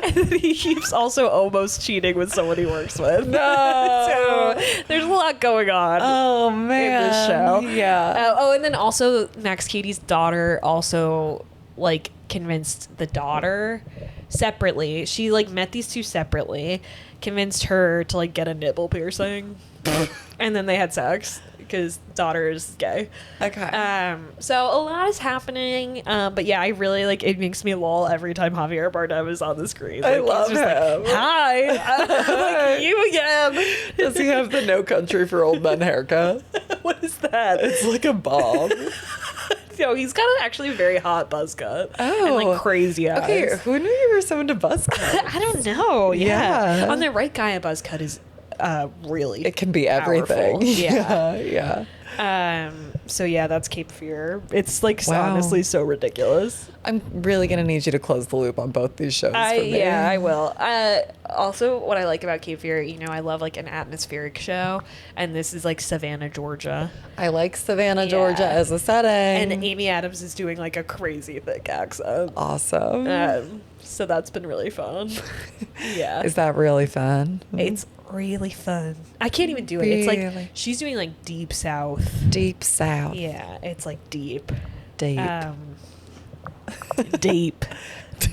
And then he keeps also almost cheating with someone he works with. No. So there's a lot going on. Oh, man. In this show. Yeah. And then also Max Cady's daughter also like convinced the daughter separately. She like met these 2 separately, convinced her to like get a nipple piercing. And then they had sex because daughter is gay. Okay. So a lot is happening. But yeah, I really like. It makes me lol every time Javier Bardem is on the screen. I Like, love he's just him. Like, hi, like, you again. Does he have the No Country for Old Men haircut? What is that? It's like a bob. No, he's got an actually very hot buzz cut. Oh. And like crazy eyes. Okay, who knew you were so into buzz cut? I don't know. Yeah. Yeah. On the right guy, a buzz cut is really. It can be everything. Powerful. Yeah. Yeah. So yeah, that's Cape Fear. It's like Wow. honestly so ridiculous. I'm really gonna need you to close the loop on both these shows for me. Yeah, I will. Also, what I like about Cape Fear, I love like an atmospheric show, and this is like Savannah, Georgia, I like Savannah, Yeah. Georgia as a setting. and Amy Adams is doing like a crazy thick accent. Awesome. So that's been really fun. Yeah, Is that really fun? it's really fun. I can't even do it. It's Really? like she's doing like deep south. Deep South. Yeah, it's like deep. Deep. Deep.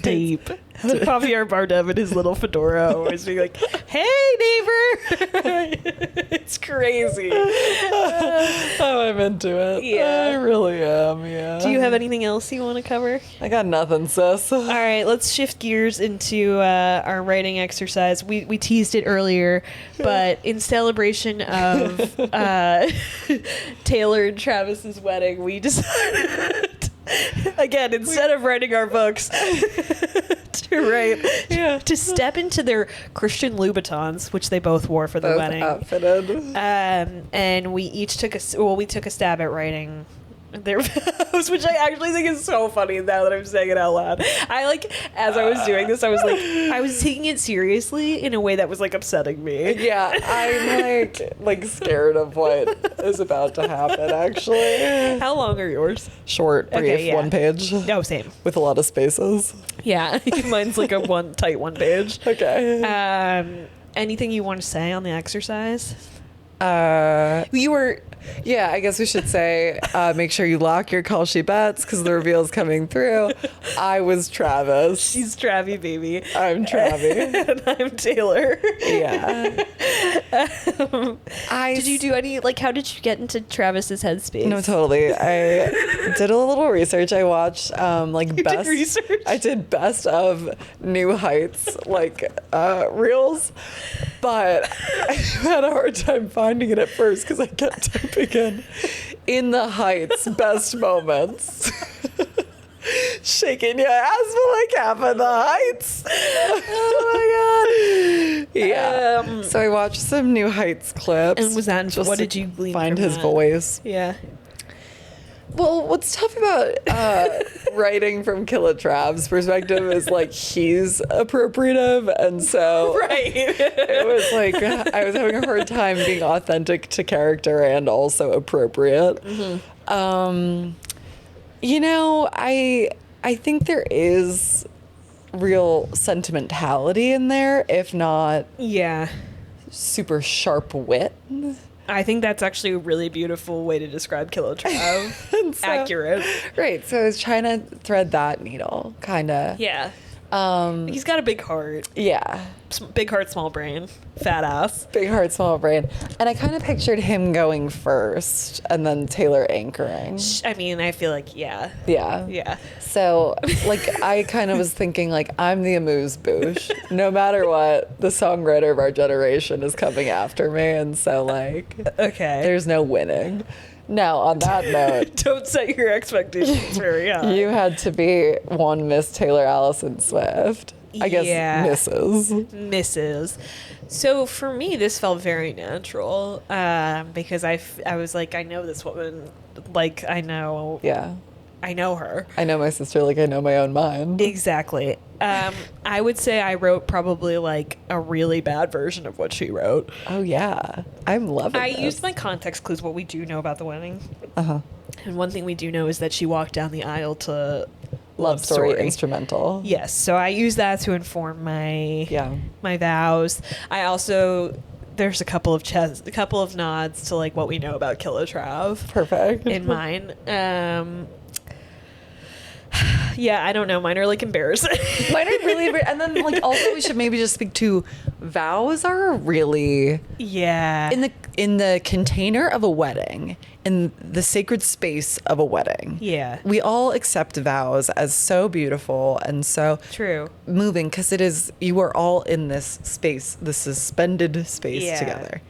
Deep. Javier Bardem in his little fedora always being like, "Hey, neighbor!" It's crazy. Oh, I'm into it. Yeah. I really am. Yeah. Do you have anything else you want to cover? I got nothing, sis. All right, let's shift gears into our writing exercise. We teased it earlier, but in celebration of Taylor and Travis's wedding, we decided, again, instead of writing our books, to step into their Christian Louboutins, which they both wore for the Both wedding. outfitted. And we each took we took a stab at writing their vows, which I actually think is so funny now that I'm saying it out loud. I like, as I was doing this, I was taking it seriously in a way that was like upsetting me. Yeah, I'm like scared of what is about to happen. Actually, How long are yours? short, brief, Okay, yeah. 1 page No, same. with a lot of spaces. Yeah, mine's like a tight one page. Okay. Anything you want to say on the exercise? You were. Yeah, I guess we should say, make sure you lock your call she bets because the reveal's coming through. I was Travis. She's Travie, baby. I'm Travie. And I'm Taylor. Yeah. Did you do any, like, how did you get into Travis's headspace? No, totally. I did a little research. I watched did best. research? I did best of New Heights reels, but I had a hard time finding it at first because I kept typing in the Heights best moments. Shaking your ass for like half of the Heights. Oh my god. Yeah. So I watched some New Heights clips. And was that, just what to did you glean find from his that? voice? Yeah. Well, what's tough about writing from Killa Trav's perspective is like he's appropriative, and so Right. it was like I was having a hard time being authentic to character and also appropriate. Mm-hmm. I think there is real sentimentality in there, if not Yeah. super sharp wit. I think that's actually a really beautiful way to describe Killer Trav. And so- Accurate. Right. So I was trying to thread that needle, kind of. Yeah. He's got a big heart. Yeah. Big heart, small brain. Fat ass. Big heart, small brain. And I kind of pictured him going first and then Taylor anchoring. I mean, I feel like, yeah. Yeah. Yeah. So, like, I kind of was thinking, like, I'm the amuse-bouche. No matter what, the songwriter of our generation is coming after me. And so, like, Okay. there's no winning. Now, on that note, Don't set your expectations very high. you had to be one Miss Taylor Allison Swift. I guess Yeah. Mrs. So for me, this felt very natural because I was like, I know this woman, like I know her. I know my sister like I know my own mind. Exactly. I would say I wrote probably like a really bad version of what she wrote. Oh, yeah. I'm loving I this. used my context clues, what we do know about the wedding. Uh-huh. And one thing we do know is that she walked down the aisle to Love story instrumental. Yes, so I use that to inform my Yeah. my vows. I also there's a couple of nods to like what we know about Killa Trav Perfect. in mine. Yeah, I don't know. Mine are like embarrassing. Mine are really, and then like also we should maybe just speak to vows are really Yeah. in the container of a wedding, in the sacred space of a wedding. Yeah. We all accept vows as so beautiful and so True. moving because it is, you are all in this space, the suspended space Yeah. together.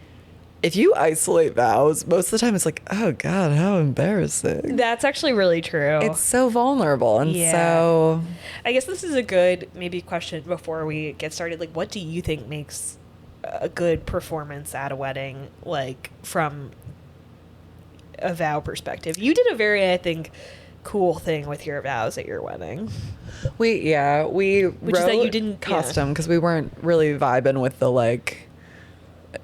If you isolate vows, most of the time it's like, oh God, how embarrassing. That's actually really true. It's so vulnerable. And Yeah. so I guess this is a good maybe question before we get started. Like, what do you think makes a good performance at a wedding, like from a vow perspective? You did a very, I think, cool thing with your vows at your wedding. we Which is that wrote you didn't- yeah. custom because we weren't really vibing with the like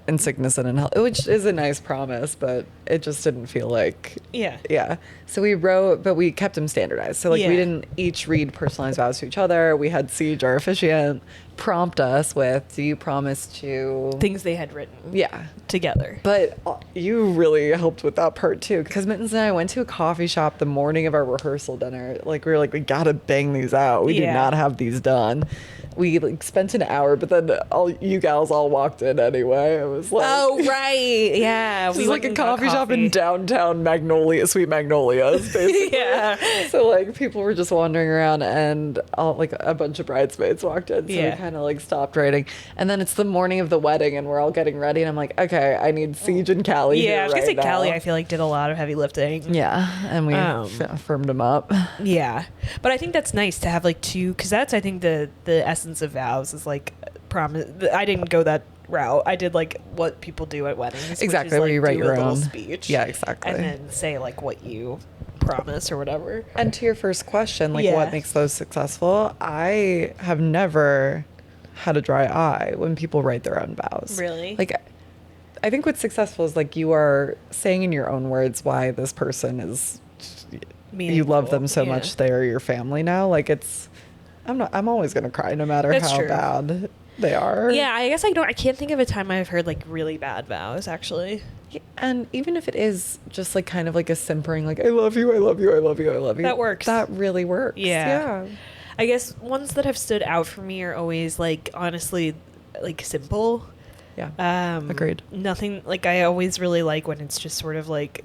in sickness and in health, which is a nice promise, but it just didn't feel like Yeah. So we wrote, but we kept them standardized. So like Yeah. we didn't each read personalized vows to each other. We had Siege, our officiant, prompt us with, do you promise to Things they had written yeah. together. But you really helped with that part too, because Mittens and I went to a coffee shop the morning of our rehearsal dinner. Like we were like, we gotta bang these out. We do Yeah. not have these done. We like spent an hour, but then all you gals all walked in anyway. It was like, Oh, right. Yeah. this is went like a and got coffee shop in downtown Magnolia, Sweet Magnolias, basically. Yeah. So like people were just wandering around, and all like a bunch of bridesmaids walked in. So Yeah. we kind of like stopped writing, and then it's the morning of the wedding, and we're all getting ready, and I'm like, okay, I need Siege and Callie. Yeah, here I was gonna say right Callie, now. I feel like did a lot of heavy lifting. Yeah, and we firmed them up. Yeah, but I think that's nice to have like two, because that's I think the essence of vows is like promise. I didn't go that route. I did like what people do at weddings. which Exactly, is, where like, you write do your a little own speech. Yeah, exactly. And then say like what you promise or whatever. And to your first question, like Yeah. what makes those successful? I have never had a dry eye when people write their own vows. Really? Like, I think what's successful is like you are saying in your own words why this person is, you love them so Meaningful, much they're your family now. Like it's, I'm always gonna cry no matter That's how true. bad they are. Yeah, I guess I can't think of a time I've heard like really bad vows actually. Yeah, and even if it is just like kind of like a simpering, like I love you, I love you, I love you, I love you. That works. That really works. Yeah. Yeah. I guess ones that have stood out for me are always like honestly like simple. Yeah. Agreed. Nothing like I always really like when it's just sort of like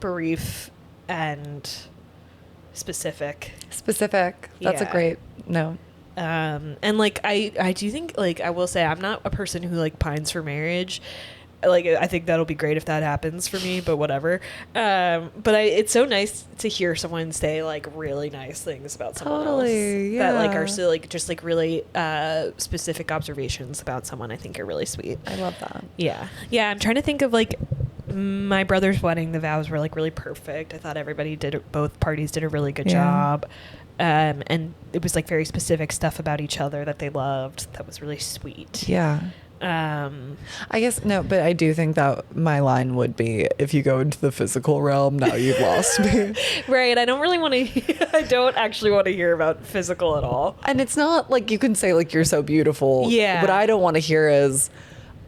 brief and specific. Specific. That's a Yeah. great note. And like I do think like I will say I'm not a person who like pines for marriage. Like I think that'll be great if that happens for me, but whatever. But it's so nice to hear someone say like really nice things about someone Totally, else that like yeah. are so like just like really specific observations about someone. I think are really sweet. I love that. Yeah. I'm trying to think of like my brother's wedding. The vows were like really perfect. I thought everybody both parties did a really good Yeah. job. And it was like very specific stuff about each other that they loved. That was really sweet. Yeah. I guess no, but I do think that my line would be, if you go into the physical realm, now you've lost me. Right. I don't really want to. I don't actually want to hear about physical at all. And it's not like you can say like you're so beautiful. Yeah. What I don't want to hear is,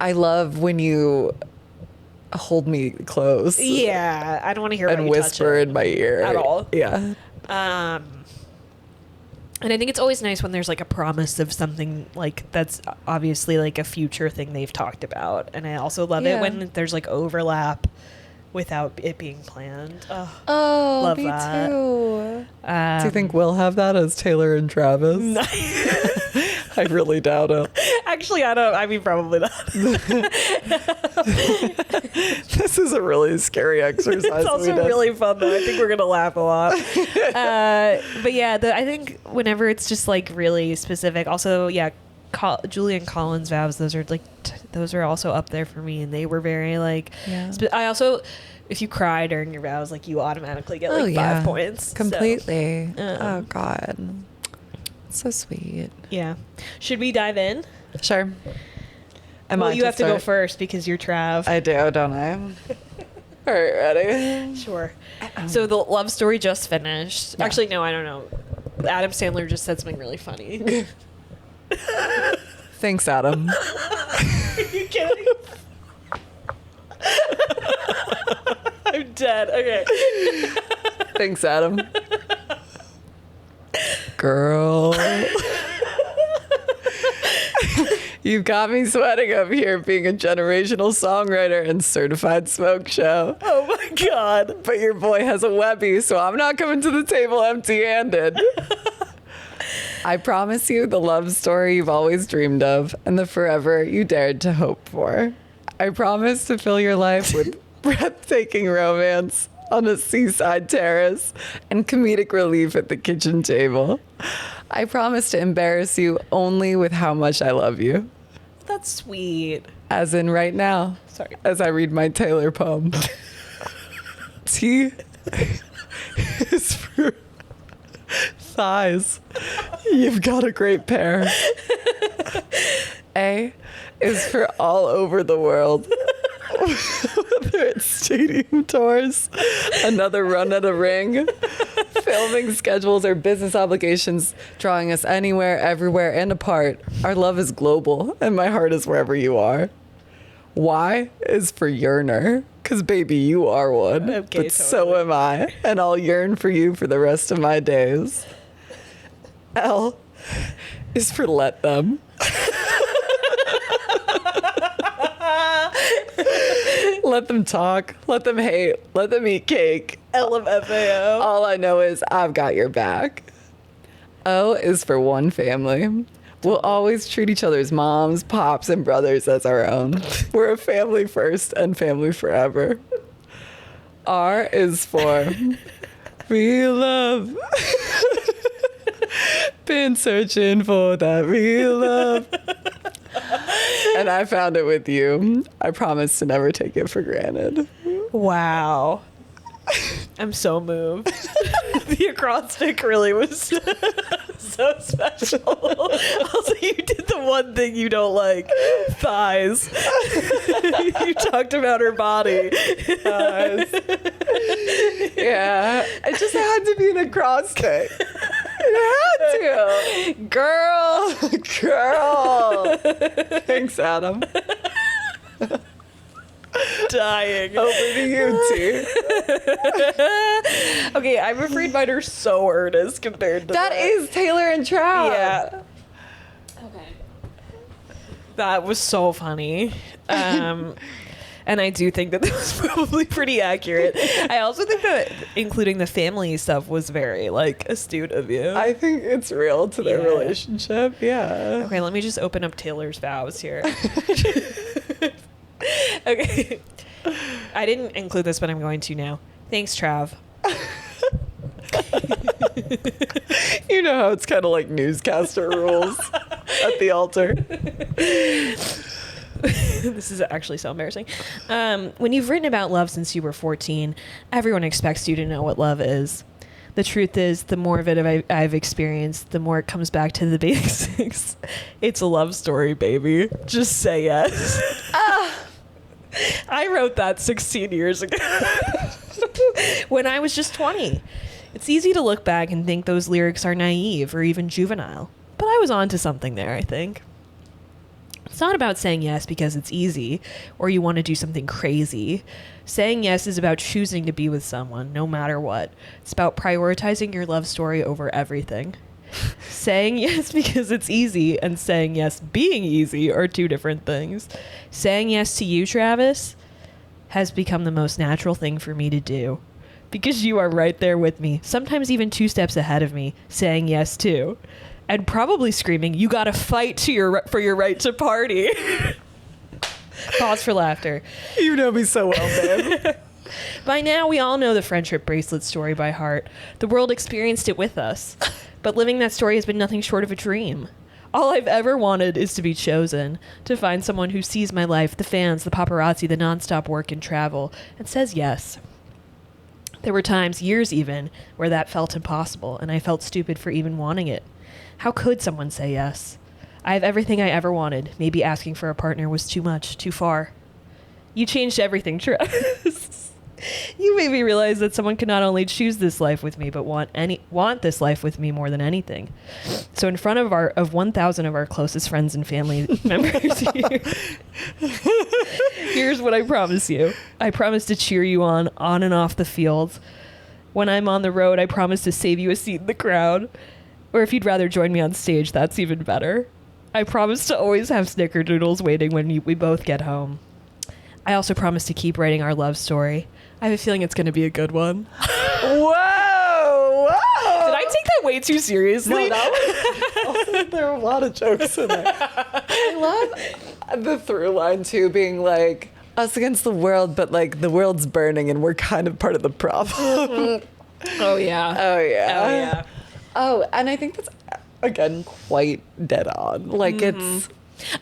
I love when you hold me close. Yeah. I don't want to hear about And you whisper touching in my ear. at all. Yeah. And I think it's always nice when there's like a promise of something like that's obviously like a future thing they've talked about. And I also love it Yeah. when there's like overlap without it being planned. Ugh. Oh, Love me that. too. Do you think we'll have that as Taylor and Travis? I really doubt it. Actually, I don't. I mean, probably not. This is a really scary exercise. It's also really fun though. I think we're gonna laugh a lot. But yeah, I think whenever it's just like really specific. Also, yeah, Julian Collins vows. Those are like those are also up there for me, and they were very like. Yeah. I also, if you cry during your vows, like you automatically get like 5 points. So, Completely. Oh God. So sweet. yeah. Should we dive in? Sure. Well, you have to go first because you're Trav. I do, don't I? All right, ready? Sure. So the love story just finished. Yeah. Actually, no, I don't know. Adam Sandler just said something really funny. Thanks, Adam. Are you kidding? I'm dead. Okay. Thanks, Adam. Girl. You've got me sweating up here being a generational songwriter and certified smoke show. Oh my God. But your boy has a Webby, so I'm not coming to the table empty-handed. I promise you the love story you've always dreamed of and the forever you dared to hope for. I promise to fill your life with breathtaking romance on a seaside terrace and comedic relief at the kitchen table. I promise to embarrass you only with how much I love you. That's sweet. As in right now. Sorry. As I read my Taylor poem. T is for thighs. You've got a great pair. A is for all over the world. Whether it's stadium tours, another run at a ring, filming schedules, or business obligations drawing us anywhere, everywhere, and apart, our love is global, and my heart is wherever you are. Y is for yearner, because baby, you are one, Okay, but totally. so am I, and I'll yearn for you for the rest of my days. L is for let them. Let them talk. Let them hate. Let them eat cake. LMFAO. All I know is I've got your back. O is for one family. We'll always treat each other's moms, pops, and brothers as our own. We're a family first and family forever. R is for real love. Been searching for that real love. And I found it with you. I promise to never take it for granted. Wow. I'm so moved. The acrostic really was so special. Also, you did the one thing you don't like. Thighs. You talked about her body. Thighs. Yeah. It just had to be an acrostic. It had to. Girl. Thanks, Adam. Dying. Over to you, T. Okay, I'm afraid mine are so earnest compared to That is Taylor and Trav. Yeah. Okay. That was so funny. And I do think that was probably pretty accurate. I also think that including the family stuff was very, like, astute of you. I think it's real to their Yeah. relationship. Yeah. Okay, let me just open up Taylor's vows here. Okay. I didn't include this, but I'm going to now. Thanks, Trav. You know how it's kind of like newscaster rules at the altar. This is actually so embarrassing. When you've written about love since you were 14, everyone expects you to know what love is. The truth is, the more of it I've experienced, the more it comes back to the basics. It's a love story, baby. Just say yes. I wrote that 16 years ago when I was just 20. It's easy to look back and think those lyrics are naive or even juvenile, but I was onto something there, I think. It's not about saying yes because it's easy or you want to do something crazy. Saying yes is about choosing to be with someone, no matter what. It's about prioritizing your love story over everything. Saying yes because it's easy and saying yes being easy are two different things. Saying yes to you, Travis, has become the most natural thing for me to do. Because you are right there with me, sometimes even 2 steps ahead of me, saying yes too. And probably screaming, "You gotta fight for your right to party." Pause for laughter. You know me so well, babe. By now, we all know the friendship bracelet story by heart. The world experienced it with us. But living that story has been nothing short of a dream. All I've ever wanted is to be chosen, to find someone who sees my life, the fans, the paparazzi, the nonstop work and travel, and says yes. There were times, years even, where that felt impossible, and I felt stupid for even wanting it. How could someone say yes? I have everything I ever wanted. Maybe asking for a partner was too much, too far. You changed everything, Travis. You made me realize that someone could not only choose this life with me, but want this life with me more than anything. So in front of 1,000 of our closest friends and family members here, here's what I promise you. I promise to cheer you on and off the field. When I'm on the road, I promise to save you a seat in the crowd. Or if you'd rather join me on stage, that's even better. I promise to always have snickerdoodles waiting when we both get home. I also promise to keep writing our love story. I have a feeling it's going to be a good one. Whoa! Did I take that way too seriously? No, that was, there are a lot of jokes in there. I love the through line too, being like us against the world, but like the world's burning and we're kind of part of the problem. Oh, yeah. Oh yeah. Oh, yeah. Oh, and I think that's again quite dead on. Like it's.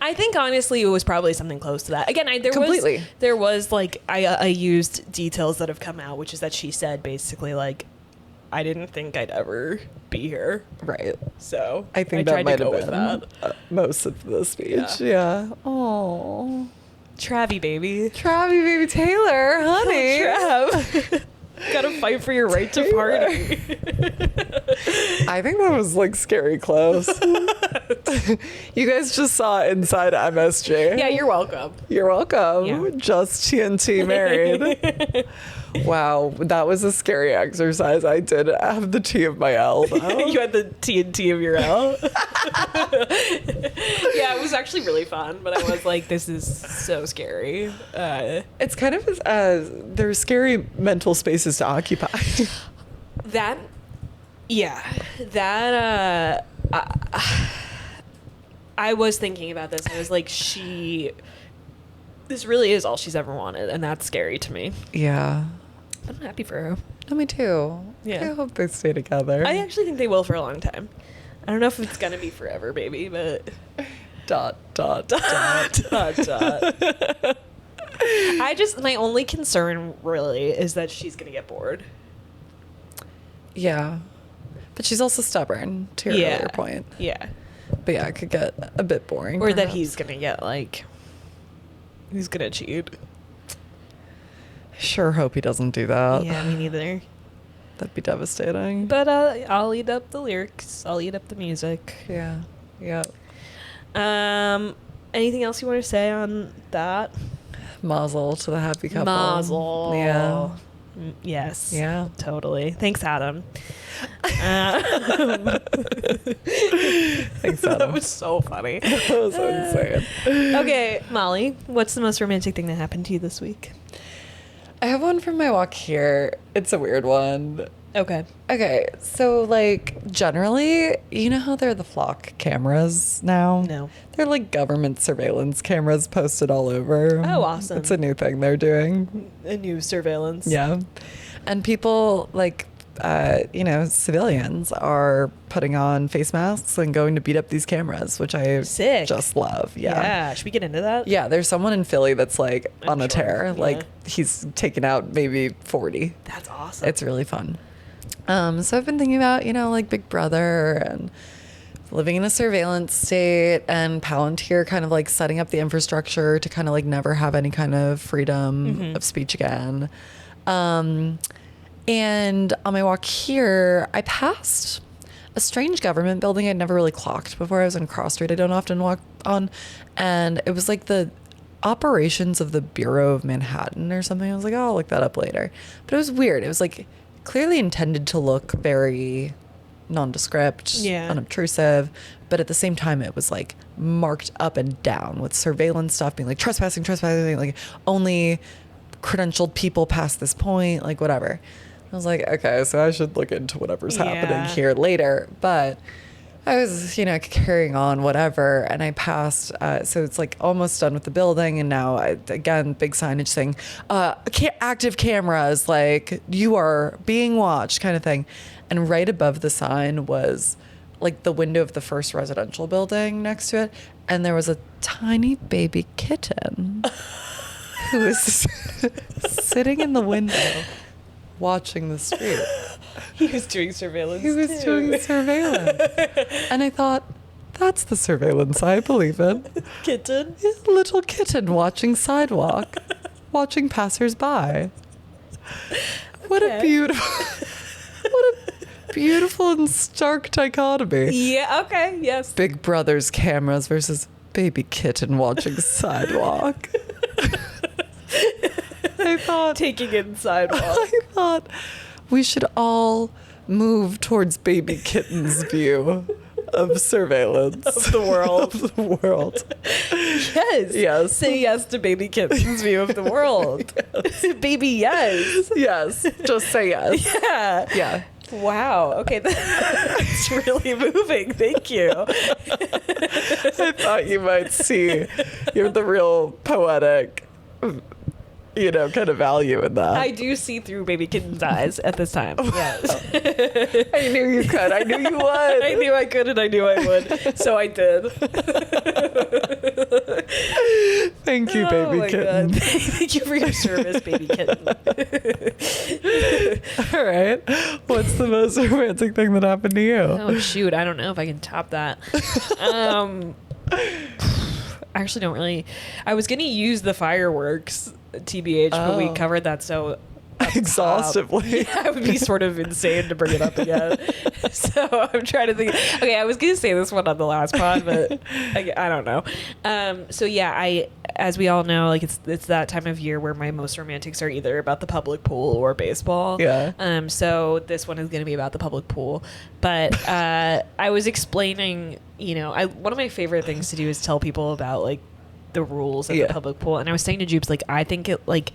I think honestly it was probably something close to that. Again, Completely. there was like I used details that have come out, which is that she said basically like I didn't think I'd ever be here. Right. So I think tried that to might go have with been that. most of the speech. Yeah. Oh, Travie baby. Travie baby Taylor, honey. Trav. Gotta fight for your right to party. I think that was like scary close. You guys just saw inside MSG. Yeah, you're welcome. You're welcome. Yeah. Just TNT married. Wow, that was a scary exercise. I did have the T of my L. You had the TNT of your L. Yeah, it was actually really fun, but I was like, this is so scary. It's kind of there's scary mental spaces to occupy. That, yeah, that, I was thinking about this. I was like, this really is all she's ever wanted, and that's scary to me. Yeah. I'm happy for her. Oh, me too. Yeah. I hope they stay together. I actually think they will for a long time. I don't know if it's gonna be forever, baby, but dot. dot. My only concern really is that she's gonna get bored. Yeah. But she's also stubborn, to your earlier point. Yeah. But yeah, it could get a bit boring. Or that perhaps. he's gonna get like, he's gonna cheat. Sure hope he doesn't do that. Yeah, me neither. That'd be devastating. But I'll eat up the lyrics. I'll eat up the music. Yeah. Yeah. Anything else you want to say on that? Mazel to the happy couple. Mazel. Yeah. Yes. Yeah. Totally. Thanks, Adam. Thanks, Adam. That was so funny. That was insane. Okay, Molly, what's the most romantic thing that happened to you this week? I have one from my walk here. It's a weird one. Okay. Okay, so like generally, you know how they're the flock cameras now? No. They're like government surveillance cameras posted all over. Oh, awesome. It's a new thing they're doing. A new surveillance. Yeah. And people like, civilians are putting on face masks and going to beat up these cameras, which I Sick. just love. Yeah. Should we get into that? Yeah, there's someone in Philly that's like I'm on a sure, tear. yeah. Like he's taken out maybe 40. That's awesome. It's really fun. So I've been thinking about, like Big Brother and living in a surveillance state and Palantir kind of like setting up the infrastructure to kind of like never have any kind of freedom of speech again. And on my walk here, I passed a strange government building I'd never really clocked before. I was in a cross street I don't often walk on. And it was like the operations of the Bureau of Manhattan or something. I was like, oh, I'll look that up later. But it was weird. It was like clearly intended to look very nondescript, unobtrusive. But at the same time, it was like marked up and down with surveillance stuff being like trespassing, like only credentialed people past this point, like whatever. I was like, okay, so I should look into whatever's happening here later. But I was, carrying on, whatever. And I passed, so it's like almost done with the building. And now, again, big signage saying, active cameras, like you are being watched kind of thing. And right above the sign was like the window of the first residential building next to it. And there was a tiny baby kitten who was sitting in the window watching the street. He was doing surveillance. And I thought, that's the surveillance I believe in. Kitten. A little kitten watching sidewalk, watching passersby. What a beautiful and stark dichotomy. Yeah, okay, yes. Big Brother's cameras versus baby kitten watching sidewalk. I thought Taking in sidewalk. I thought we should all move towards baby kitten's view of surveillance Of the world. of the world. Yes. Yes. Say yes to baby kitten's view of the world. Baby, yes. Yes, just say yes. Yeah. Yeah. Wow. Okay. That's really moving. Thank you. I thought you might see you're the real poetic, kind of value in that. I do see through baby kitten's eyes at this time. Yes. I knew you could. I knew you would. I knew I could and I knew I would. So I did. Thank you, baby my kitten. God. Thank you for your service, baby kitten. All right. What's the most romantic thing that happened to you? Oh shoot, I don't know if I can top that. I actually don't really. I was gonna use the fireworks, TBH, but we covered that so Exhaustively. I would be sort of insane to bring it up again. So I'm trying to think. Okay, I was gonna say this one on the last pod, but I don't know. So yeah, as we all know, like it's that time of year where my most romantics are either about the public pool or baseball. Yeah. So this one is gonna be about the public pool, but I was explaining. One of my favorite things to do is tell people about like the rules of the public pool, and I was saying to Jubes, like I think it like.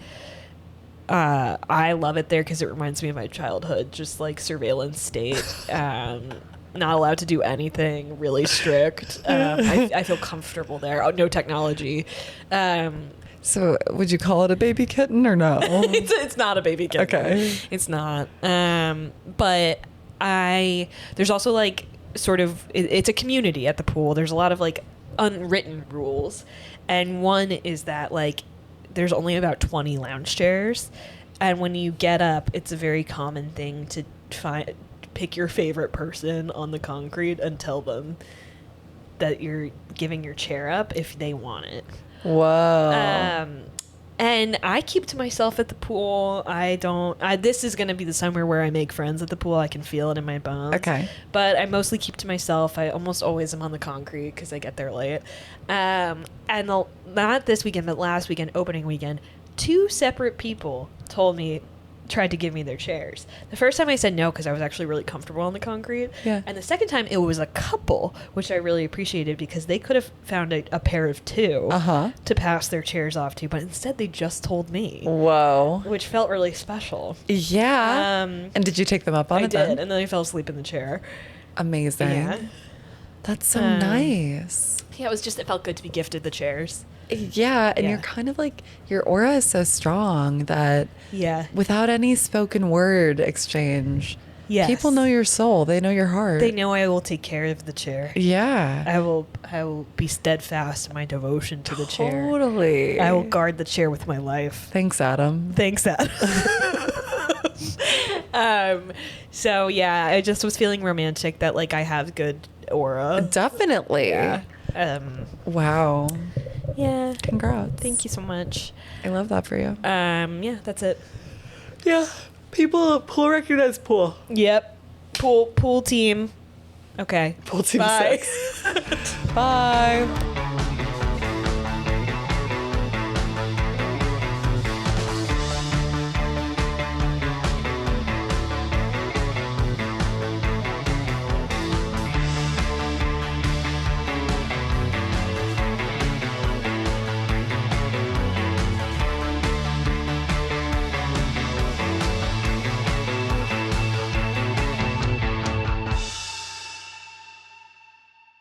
I love it there because it reminds me of my childhood, just like surveillance state, not allowed to do anything, really strict. I feel comfortable there. Oh, no technology. So would you call it a baby kitten or no? It's not a baby kitten. Okay. It's not. But there's also like sort of, it's a community at the pool. There's a lot of like unwritten rules. And one is that like, there's only about 20 lounge chairs, and when you get up, it's a very common thing to pick your favorite person on the concrete and tell them that you're giving your chair up if they want it. Whoa. And I keep to myself at the pool. This is going to be the summer where I make friends at the pool. I can feel it in my bones. Okay. But I mostly keep to myself. I almost always am on the concrete because I get there late. Not this weekend, but last weekend, opening weekend, 2 separate people tried to give me their chairs. The first time I said no because I was actually really comfortable on the concrete. Yeah. And the second time it was a couple, which I really appreciated because they could have found a pair of 2 to pass their chairs off to, but instead they just told me. Whoa. Which felt really special. Yeah. And did you take them up on I it did, then? and then I fell asleep in the chair. Amazing. Yeah. That's so nice. Yeah, it felt good to be gifted the chairs. Yeah, and Yeah. you're kind of like, your aura is so strong that Yeah. without any spoken word exchange, Yes. people know your soul. They know your heart. They know I will take care of the chair. Yeah. I will be steadfast in my devotion to the chair. Totally. I will guard the chair with my life. Thanks, Adam. Thanks, Adam. So yeah, I just was feeling romantic that like I have good aura. Definitely. Yeah. Wow. Yeah. Congrats. Thank you so much. I love that for you. Yeah, that's it. Yeah. Pool recognize pool. Yep. Pool team. Okay. Pool team Bye. 6. Bye.